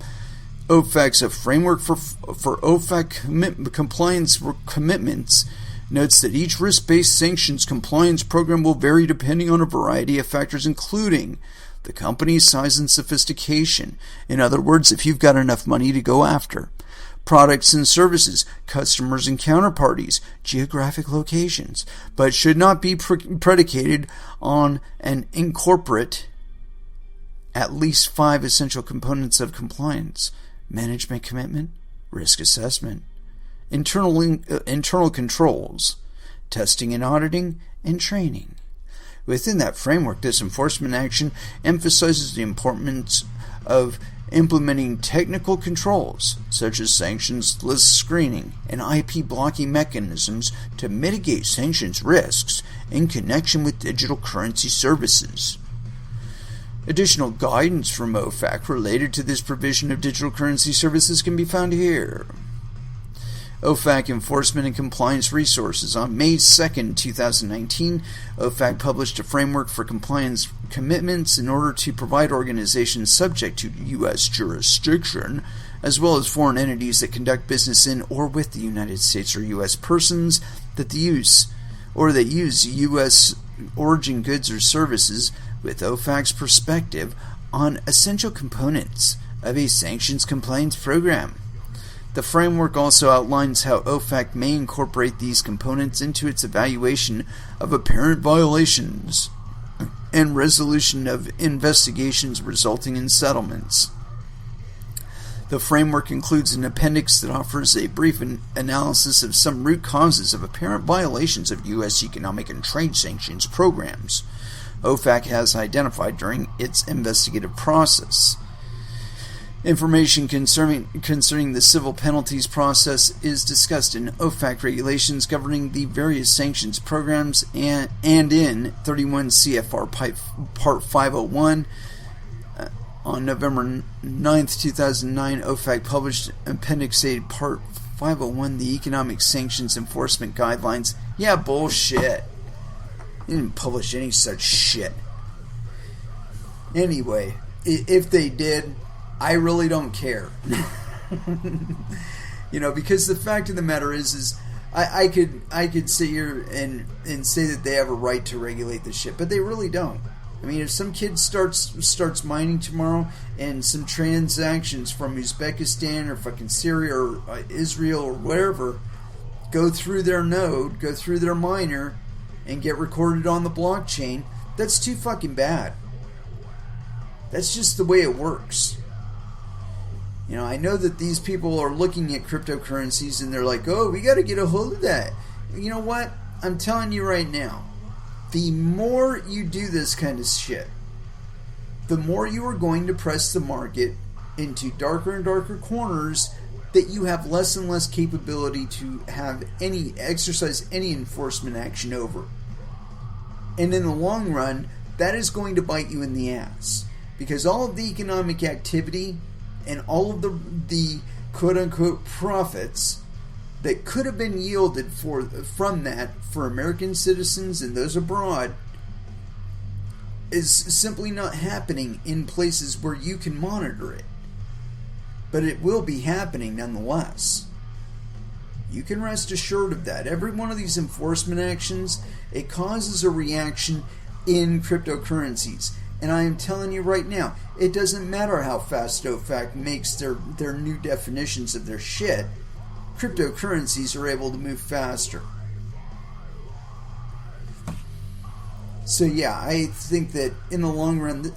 Ofac's a framework for Ofac compliance commitments notes that each risk-based sanctions compliance program will vary depending on a variety of factors, including the company's size and sophistication. In other words, if you've got enough money to go after. Products and services, customers and counterparties, geographic locations, but should not be predicated on and incorporate at least 5 essential components of compliance: management commitment, risk assessment, internal controls, testing and auditing, and training. Within that framework, this enforcement action emphasizes the importance of implementing technical controls, such as sanctions list screening and IP blocking mechanisms to mitigate sanctions risks in connection with digital currency services. Additional guidance from Ofac related to this provision of digital currency services can be found here. Ofac Enforcement and Compliance Resources. On May 2, 2019, Ofac published a framework for compliance commitments in order to provide organizations subject to U.S. jurisdiction, as well as foreign entities that conduct business in or with the United States, or U.S. persons that use U.S. origin goods or services, with Ofac's perspective on essential components of a sanctions compliance program. The framework also outlines how Ofac may incorporate these components into its evaluation of apparent violations and resolution of investigations resulting in settlements. The framework includes an appendix that offers a brief analysis of some root causes of apparent violations of U.S. economic and trade sanctions programs Ofac has identified during its investigative process. Information concerning the civil penalties process is discussed in Ofac regulations governing the various sanctions programs and in 31 CFR Part 501. On November 9, 2009, Ofac published Appendix A Part 501, the Economic Sanctions Enforcement Guidelines. Yeah, bullshit. They didn't publish any such shit. Anyway, if they did, I really don't care. Because the fact of the matter is I could sit here and say that they have a right to regulate this shit, but they really don't. I mean, if some kid starts mining tomorrow and some transactions from Uzbekistan or fucking Syria or Israel or wherever go through their node, go through their miner, and get recorded on the blockchain, that's too fucking bad. That's just the way it works. You know, I know that these people are looking at cryptocurrencies and they're like, oh, we got to get a hold of that. You know what? I'm telling you right now, the more you do this kind of shit, the more you are going to press the market into darker and darker corners that you have less and less capability to exercise any enforcement action over. And in the long run, that is going to bite you in the ass. Because all of the economic activity and all of the quote-unquote profits that could have been yielded from that for American citizens and those abroad is simply not happening in places where you can monitor it. But it will be happening nonetheless. You can rest assured of that. Every one of these enforcement actions, it causes a reaction in cryptocurrencies. And I am telling you right now, it doesn't matter how fast Ofac makes their new definitions of their shit. Cryptocurrencies are able to move faster. So yeah, I think that in the long run,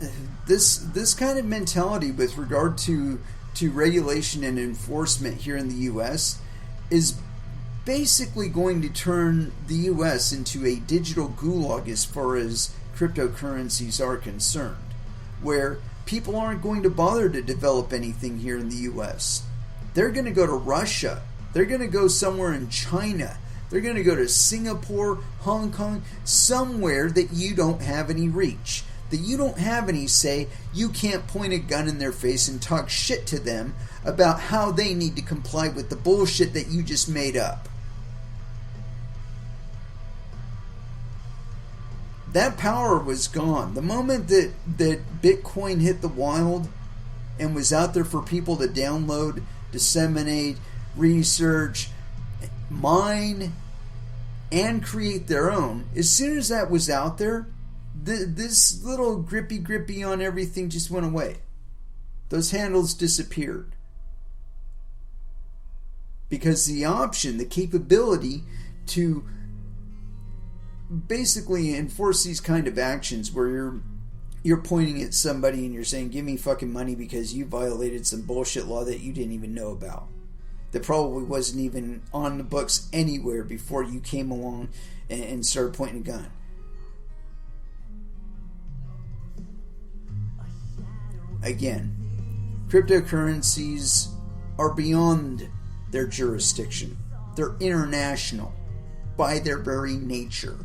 this kind of mentality with regard to regulation and enforcement here in the U.S. is basically going to turn the U.S. into a digital gulag as far as cryptocurrencies are concerned, where people aren't going to bother to develop anything here in the U.S. They're going to go to Russia. They're going to go somewhere in China. They're going to go to Singapore, Hong Kong, somewhere that you don't have any reach, that you don't have any say. You can't point a gun in their face and talk shit to them about how they need to comply with the bullshit that you just made up. That power was gone. The moment that Bitcoin hit the wild and was out there for people to download, disseminate, research, mine, and create their own, as soon as that was out there, this little grippy on everything just went away. Those handles disappeared. Because the option, the capability to basically enforce these kind of actions where you're pointing at somebody and you're saying, give me fucking money because you violated some bullshit law that you didn't even know about, that probably wasn't even on the books anywhere before you came along and started pointing a gun. Again, cryptocurrencies are beyond their jurisdiction. They're international by their very nature.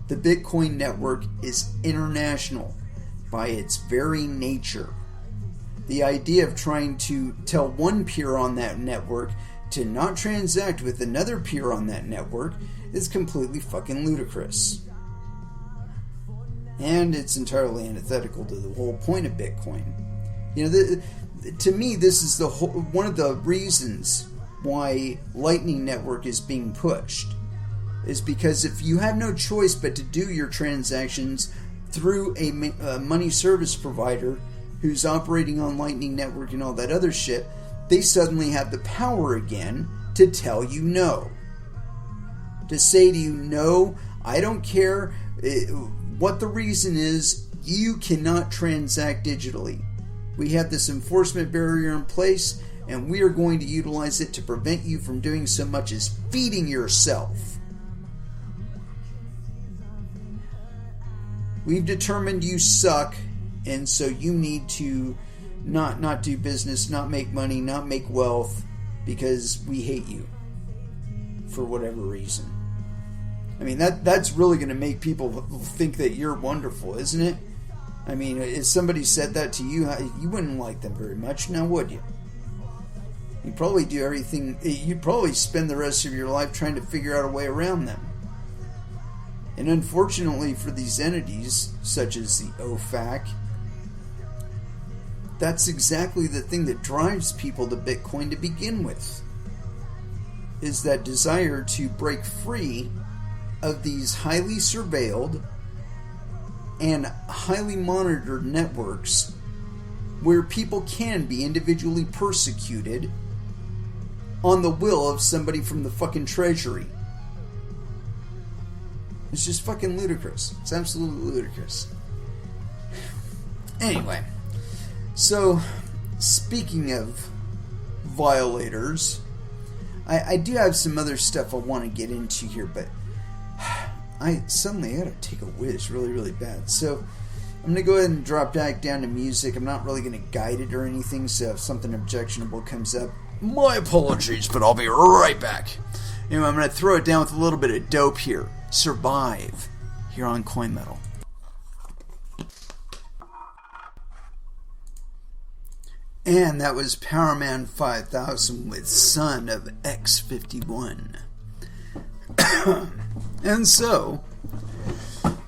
The Bitcoin network is international by its very nature. The idea of trying to tell one peer on that network to not transact with another peer on that network is completely fucking ludicrous. And it's entirely antithetical to the whole point of Bitcoin. You know, to me, this is one of the reasons why Lightning Network is being pushed. Is because if you have no choice but to do your transactions through a money service provider who's operating on Lightning Network and all that other shit, they suddenly have the power again to tell you no. To say to you, no, I don't care what the reason is, you cannot transact digitally. We have this enforcement barrier in place, and we are going to utilize it to prevent you from doing so much as feeding yourself. We've determined you suck, and so you need to not do business, not make money, not make wealth, because we hate you for whatever reason. I mean, that's really going to make people think that you're wonderful, isn't it? I mean, if somebody said that to you, you wouldn't like them very much, now would you? You'd probably do everything, you'd probably spend the rest of your life trying to figure out a way around them. And unfortunately for these entities, such as the Ofac, that's exactly the thing that drives people to Bitcoin to begin with, is that desire to break free of these highly surveilled, and highly monitored networks where people can be individually persecuted on the will of somebody from the fucking Treasury. It's just fucking ludicrous. It's absolutely ludicrous. Anyway, so speaking of violators, I do have some other stuff I want to get into here, but I gotta take a whiz really, really bad. So I'm going to go ahead and drop back down to music. I'm not really going to guide it or anything, so if something objectionable comes up, my apologies, but I'll be right back. Anyway, I'm going to throw it down with a little bit of dope here. Survive, here on Coin Metal. And that was Powerman 5000 with Son of X51. And so,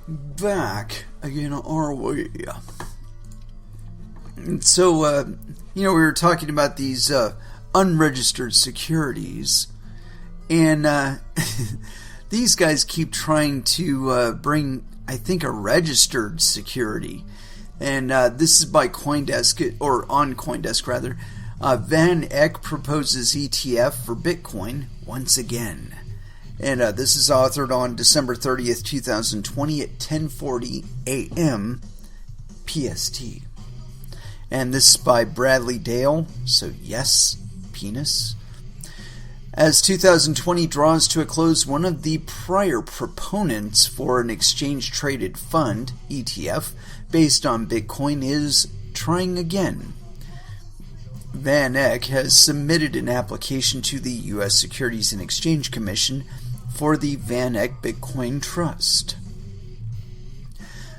back again our way. And so, we were talking about these unregistered securities, and these guys keep trying to bring, I think, a registered security. And this is by CoinDesk, or on CoinDesk rather. Van Eck proposes ETF for Bitcoin once again. And this is authored on December 30th, 2020 at 10:40 a.m. PST. And this is by Bradley Dale, so yes, penis. As 2020 draws to a close, one of the prior proponents for an exchange-traded fund, ETF, based on Bitcoin is trying again. Van Eck has submitted an application to the U.S. Securities and Exchange Commission for the Van Eck Bitcoin Trust.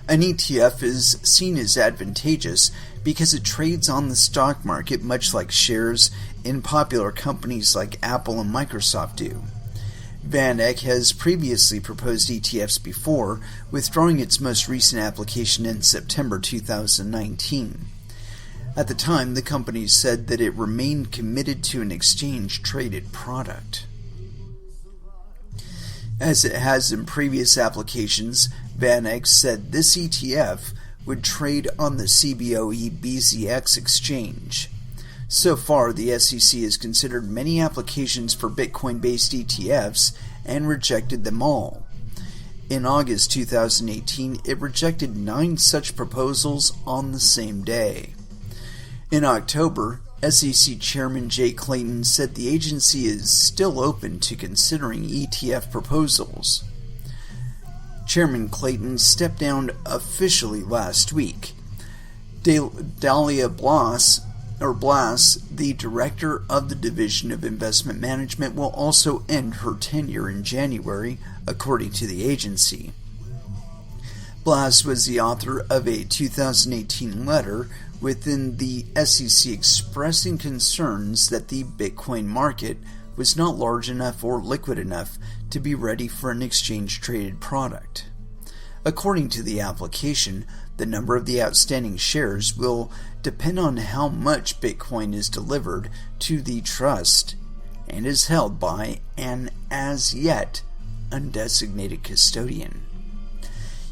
An ETF is seen as advantageous because it trades on the stock market much like shares in popular companies like Apple and Microsoft do. Van Eck has previously proposed ETFs before, withdrawing its most recent application in September 2019. At the time, the company said that it remained committed to an exchange-traded product. As it has in previous applications, Van Eck said this ETF would trade on the CBOE BZX exchange. So far, the SEC has considered many applications for Bitcoin-based ETFs and rejected them all. In August 2018, it rejected 9 such proposals on the same day. In October, SEC Chairman Jay Clayton said the agency is still open to considering ETF proposals. Chairman Clayton stepped down officially last week. Dahlia Blas, the director of the Division of Investment Management, will also end her tenure in January, according to the agency. Blas was the author of a 2018 letter within the SEC expressing concerns that the Bitcoin market was not large enough or liquid enough to be ready for an exchange-traded product. According to the application, the number of the outstanding shares will depend on how much Bitcoin is delivered to the trust and is held by an as-yet undesignated custodian.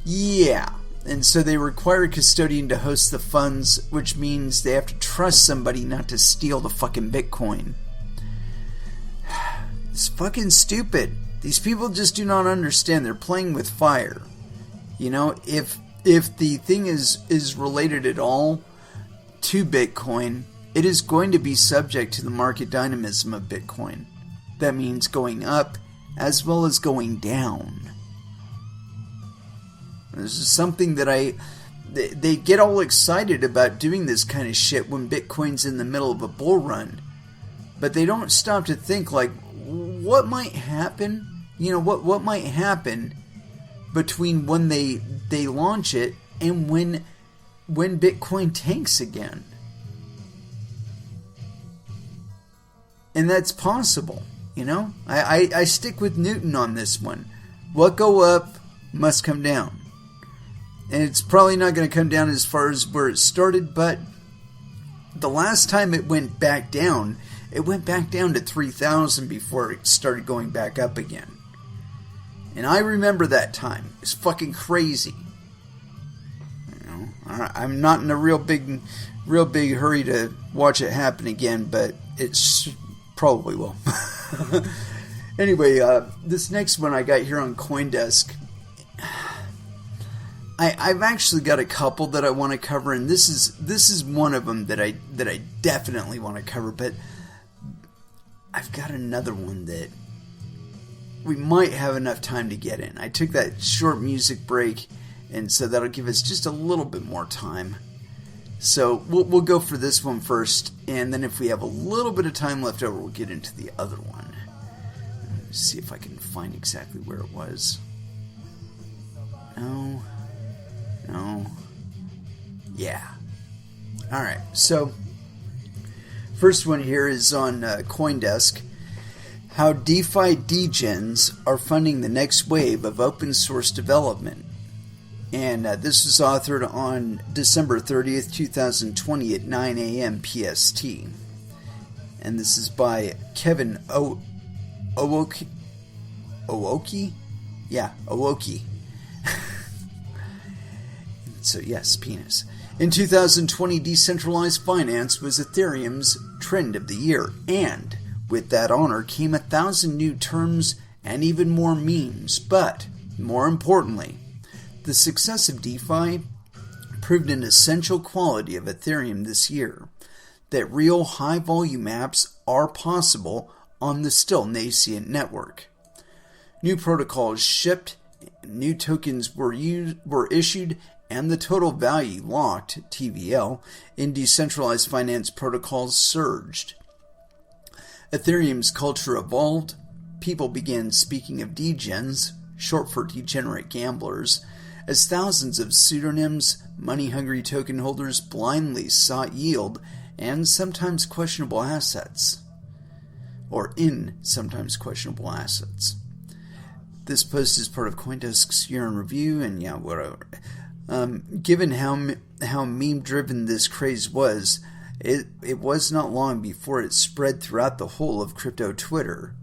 Yeah, and so they require a custodian to host the funds, which means they have to trust somebody not to steal the fucking Bitcoin. It's fucking stupid. These people just do not understand. They're playing with fire. You know, if the thing is related at all to Bitcoin, it is going to be subject to the market dynamism of Bitcoin. That means going up as well as going down. This is something that they get all excited about doing this kind of shit when Bitcoin's in the middle of a bull run. But they don't stop to think, like, what might happen? You know, what might happen between when they launch it and when Bitcoin tanks again. And that's possible, you know? I stick with Newton on this one. What go up must come down. And it's probably not going to come down as far as where it started, but the last time it went back down to 3,000 before it started going back up again. And I remember that time. It's fucking crazy. I'm not in a real big hurry to watch it happen again, but it probably will. Anyway, this next one I got here on CoinDesk, I've actually got a couple that I want to cover, and this is one of them that I definitely want to cover. But I've got another one that we might have enough time to get in. I took that short music break, and so that'll give us just a little bit more time. So we'll go for this one first, and then if we have a little bit of time left over, we'll get into the other one. Let's see if I can find exactly where it was. No. Yeah. Alright, so first one here is on CoinDesk. How DeFi degens are funding the next wave of open source development. And this was authored on December 30th, 2020 at 9 a.m. PST. And this is by Kevin Owoki? Yeah, Owoki. So yes, penis. In 2020, decentralized finance was Ethereum's trend of the year. And with that honor came 1,000 new terms and even more memes. But, more importantly, the success of DeFi proved an essential quality of Ethereum this year, that real high-volume apps are possible on the still nascent network. New protocols shipped, new tokens were issued, and the total value locked, TVL, in decentralized finance protocols surged. Ethereum's culture evolved. People began speaking of degens, short for degenerate gamblers, as thousands of pseudonyms, money-hungry token holders blindly sought yield and sometimes questionable assets. Or in sometimes questionable assets. This post is part of CoinDesk's year in review, and yeah, whatever. Given how meme-driven this craze was, it was not long before it spread throughout the whole of crypto Twitter.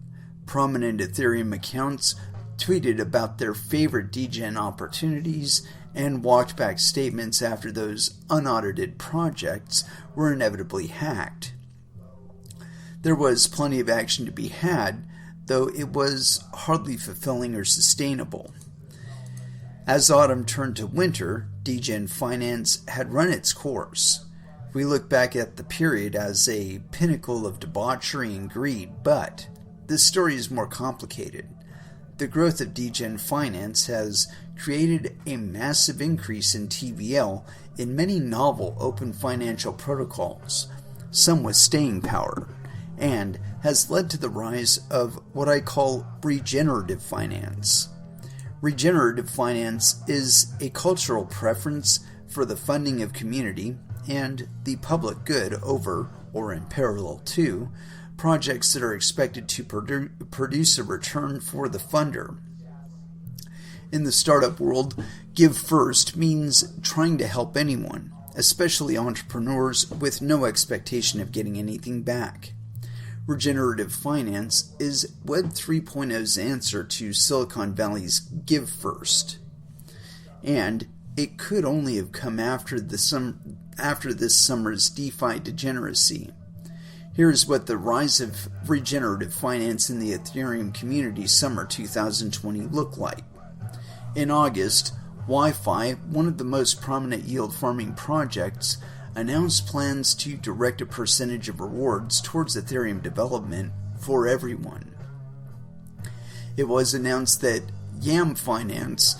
Prominent Ethereum accounts tweeted about their favorite degen opportunities and walked back statements after those unaudited projects were inevitably hacked. There was plenty of action to be had, though it was hardly fulfilling or sustainable. As autumn turned to winter, degen finance had run its course. We look back at the period as a pinnacle of debauchery and greed, but this story is more complicated. The growth of degen finance has created a massive increase in TVL in many novel open financial protocols, some with staying power, and has led to the rise of what I call regenerative finance. Regenerative finance is a cultural preference for the funding of community and the public good over, or in parallel to, projects that are expected to produce a return for the funder. In the startup world, give first means trying to help anyone, especially entrepreneurs with no expectation of getting anything back. Regenerative finance is Web 3.0's answer to Silicon Valley's give first. And it could only have come after this summer's DeFi degeneracy. Here is what the rise of regenerative finance in the Ethereum community summer 2020 looked like. In August, Wi-Fi, one of the most prominent yield farming projects, announced plans to direct a percentage of rewards towards Ethereum development for everyone. It was announced that Yam Finance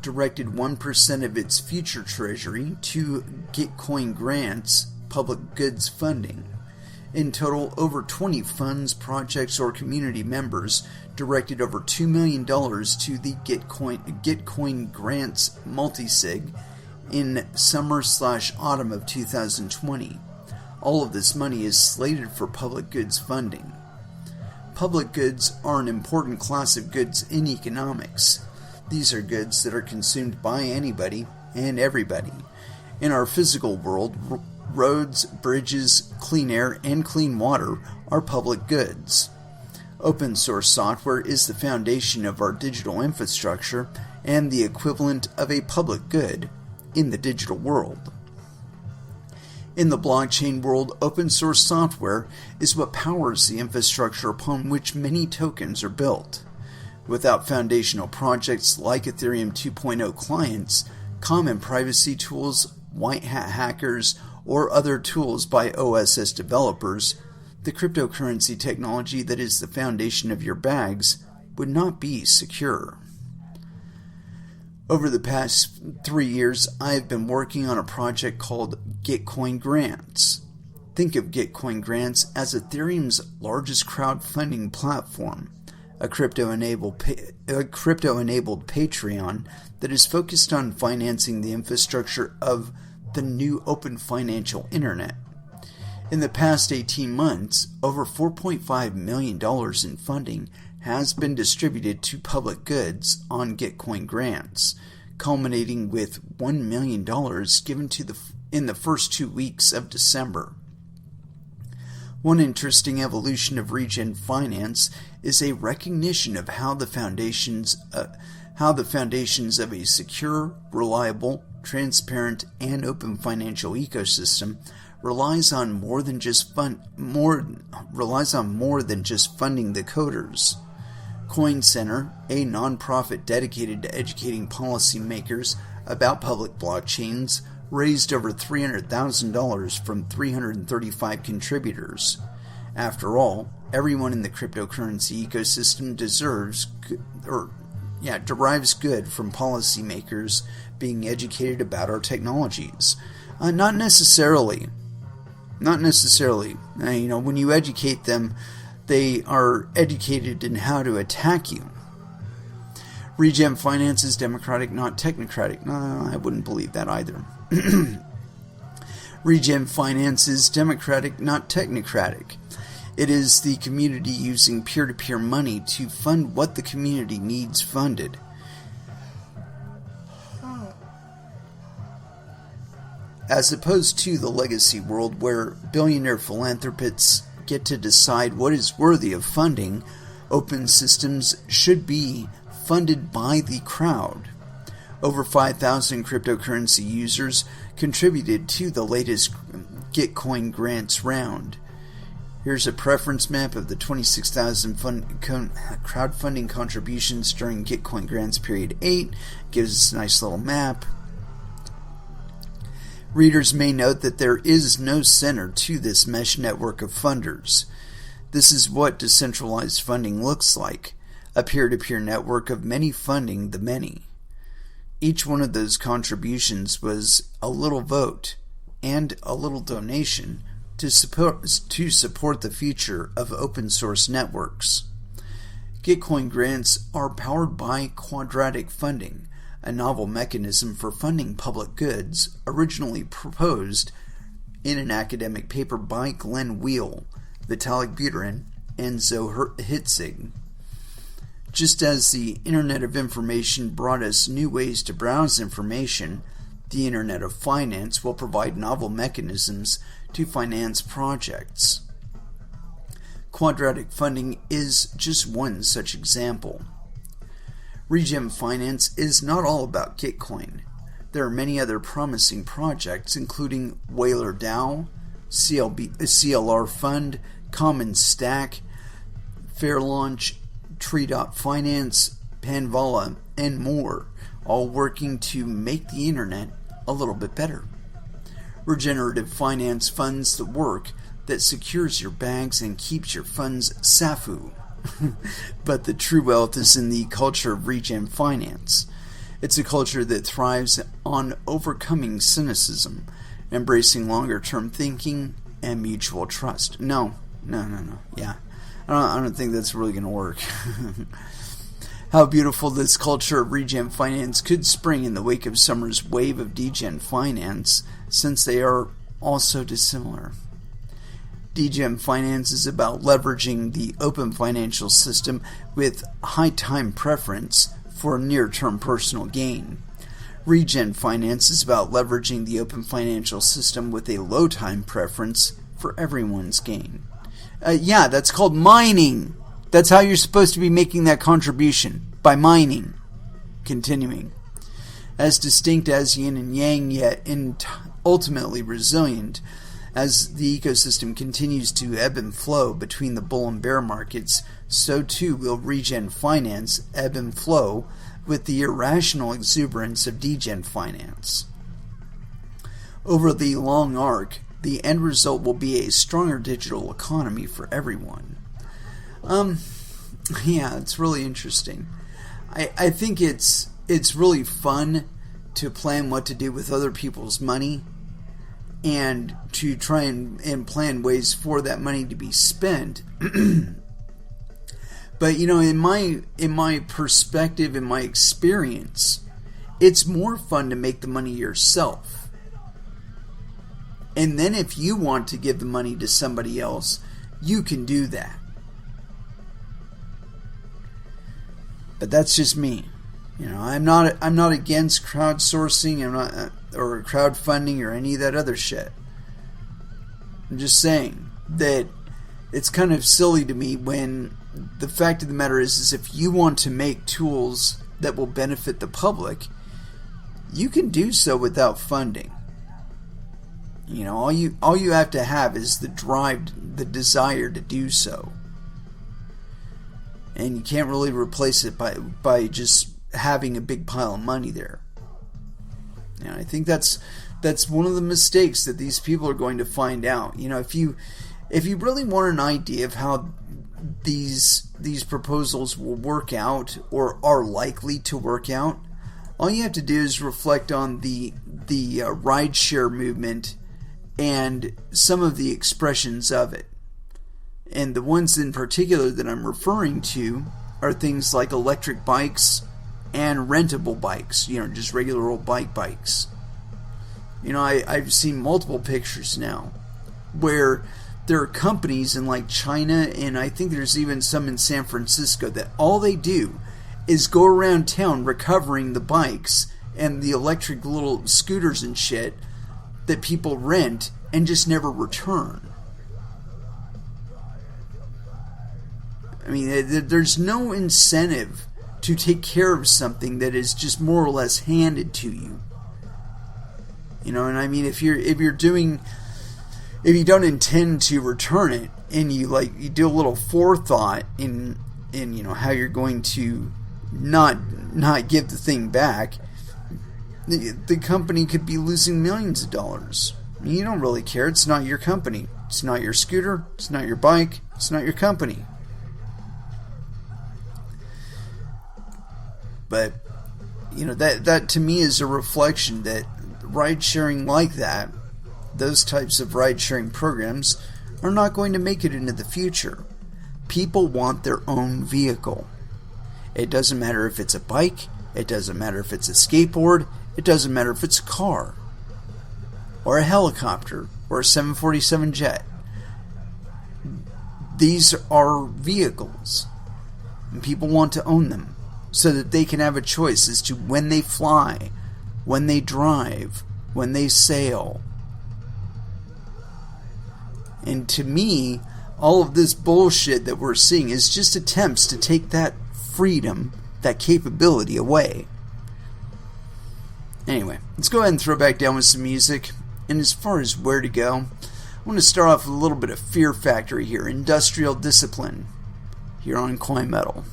directed 1% of its future treasury to Gitcoin grants, public goods funding. In total, over 20 funds, projects, or community members directed over $2 million to the Gitcoin grants multisig in summer/autumn of 2020. All of this money is slated for public goods funding. Public goods are an important class of goods in economics. These are goods that are consumed by anybody and everybody. In our physical world, roads, bridges, clean air, and clean water are public goods. Open source software is the foundation of our digital infrastructure and the equivalent of a public good. in the digital world. In the blockchain world, open source software is what powers the infrastructure upon which many tokens are built. Without foundational projects like Ethereum 2.0 clients, common privacy tools, white hat hackers, or other tools by OSS developers, the cryptocurrency technology that is the foundation of your bags would not be secure. Over the past 3 years, I have been working on a project called Gitcoin Grants. Think of Gitcoin Grants as Ethereum's largest crowdfunding platform, a crypto-enabled Patreon that is focused on financing the infrastructure of the new open financial internet. In the past 18 months, over $4.5 million in funding has been distributed to public goods on Gitcoin Grants, culminating with $1 million given in the first 2 weeks of December. One interesting evolution of regen finance is a recognition of how the foundations of a secure, reliable, transparent, and open financial ecosystem relies on more than just funding the coders. Coin Center, a nonprofit dedicated to educating policymakers about public blockchains, raised over $300,000 from 335 contributors. After all, everyone in the cryptocurrency ecosystem derives good from policymakers being educated about our technologies. Not necessarily. When you educate them, they are educated in how to attack you. Regen finance is democratic, not technocratic. No, I wouldn't believe that either. Regen finance is democratic, not technocratic. It is the community using peer-to-peer money to fund what the community needs funded. As opposed to the legacy world where billionaire philanthropists get to decide what is worthy of funding, open systems should be funded by the crowd. Over 5,000 cryptocurrency users contributed to the latest Gitcoin Grants round. Here's a preference map of the 26,000 crowdfunding contributions during Gitcoin Grants Period 8. Gives us a nice little map. Readers may note that there is no center to this mesh network of funders. This is what decentralized funding looks like, a peer-to-peer network of many funding the many. Each one of those contributions was a little vote and a little donation to support the future of open source networks. Gitcoin Grants are powered by quadratic funding, a novel mechanism for funding public goods originally proposed in an academic paper by Glenn Wheel, Vitalik Buterin, and Zoe Hitzig. Just as the Internet of Information brought us new ways to browse information, the Internet of Finance will provide novel mechanisms to finance projects. Quadratic funding is just one such example. Regen Finance is not all about Gitcoin. There are many other promising projects, including Whaler DAO, CLR Fund, Common Stack, Fair Launch, Tree.finance, Panvala, and more, all working to make the internet a little bit better. Regenerative finance funds the work that secures your bags and keeps your funds SAFU. But the true wealth is in the culture of regen finance. It's a culture that thrives on overcoming cynicism, embracing longer-term thinking, and mutual trust. No. Yeah, I don't think that's really going to work. How beautiful this culture of regen finance could spring in the wake of summer's wave of degen finance, since they are all so dissimilar. Degen finance is about leveraging the open financial system with high time preference for near-term personal gain. Regen finance is about leveraging the open financial system with a low time preference for everyone's gain. That's called mining. That's how you're supposed to be making that contribution, by mining. Continuing. as distinct as yin and yang, yet ultimately resilient. As the ecosystem continues to ebb and flow between the bull and bear markets, so too will regen finance ebb and flow with the irrational exuberance of degen finance. Over the long arc, the end result will be a stronger digital economy for everyone. Yeah, it's really interesting. I think it's really fun to plan what to do with other people's money and to try and plan ways for that money to be spent. But in my perspective, in my experience, it's more fun to make the money yourself. And then if you want to give the money to somebody else, you can do that. But that's just me. I'm not against crowdsourcing. I'm not, or crowdfunding or any of that other shit. I'm just saying that it's kind of silly to me when the fact of the matter is if you want to make tools that will benefit the public, you can do so without funding. All you have to have is the drive, the desire to do so. And you can't really replace it by just having a big pile of money there. And I think that's one of the mistakes that these people are going to find out. If you really want an idea of how these proposals will work out or are likely to work out, all you have to do is reflect on the rideshare movement and some of the expressions of it. And the ones in particular that I'm referring to are things like electric bikes and rentable bikes, just regular old bikes. I've seen multiple pictures now where there are companies in like China, and I think there's even some in San Francisco, that all they do is go around town recovering the bikes and the electric little scooters and shit that people rent and just never return. I mean, there's no incentive to take care of something that is just more or less handed to you. And I mean, if you don't intend to return it, and you do a little forethought in how you're going to not give the thing back, the company could be losing millions of dollars. I mean, you don't really care. It's not your company. It's not your scooter. It's not your bike. It's not your company. But that to me is a reflection that ride sharing like that, those types of ride sharing programs, are not going to make it into the future. People want their own vehicle. It doesn't matter if it's a bike, it doesn't matter if it's a skateboard, it doesn't matter if it's a car, or a helicopter, or a 747 jet. These are vehicles, and people want to own them so that they can have a choice as to when they fly, when they drive, when they sail. And to me, all of this bullshit that we're seeing is just attempts to take that freedom, that capability away. Anyway, let's go ahead and throw back down with some music. And as far as where to go, I want to start off with a little bit of Fear Factory here, Industrial Discipline, here on Coin Metal.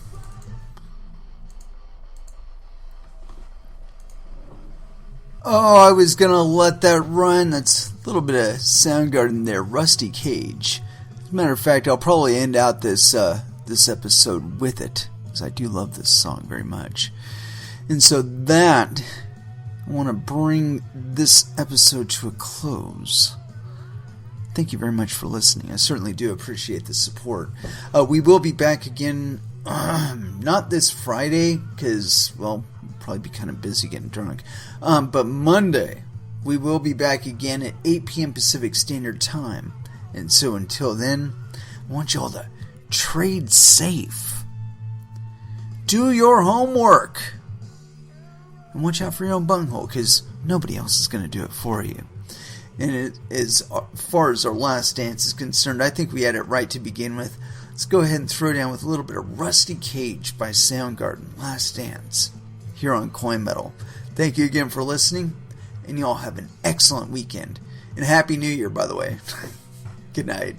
Oh, I was going to let that run. That's a little bit of Soundgarden there, Rusty Cage. As a matter of fact, I'll probably end out this episode with it, because I do love this song very much. And so I want to bring this episode to a close. Thank you very much for listening. I certainly do appreciate the support. We will be back again, not this Friday, because, well, probably be kind of busy getting drunk. But Monday, we will be back again at 8 p.m. Pacific Standard Time. And so until then, I want you all to trade safe. Do your homework. And watch out for your own bunghole, because nobody else is going to do it for you. And as far as our last dance is concerned, I think we had it right to begin with. Let's go ahead and throw down with a little bit of Rusty Cage by Soundgarden, Last Dance, here on Coin Metal. Thank you again for listening, and you all have an excellent weekend. And Happy New Year, by the way. Good night.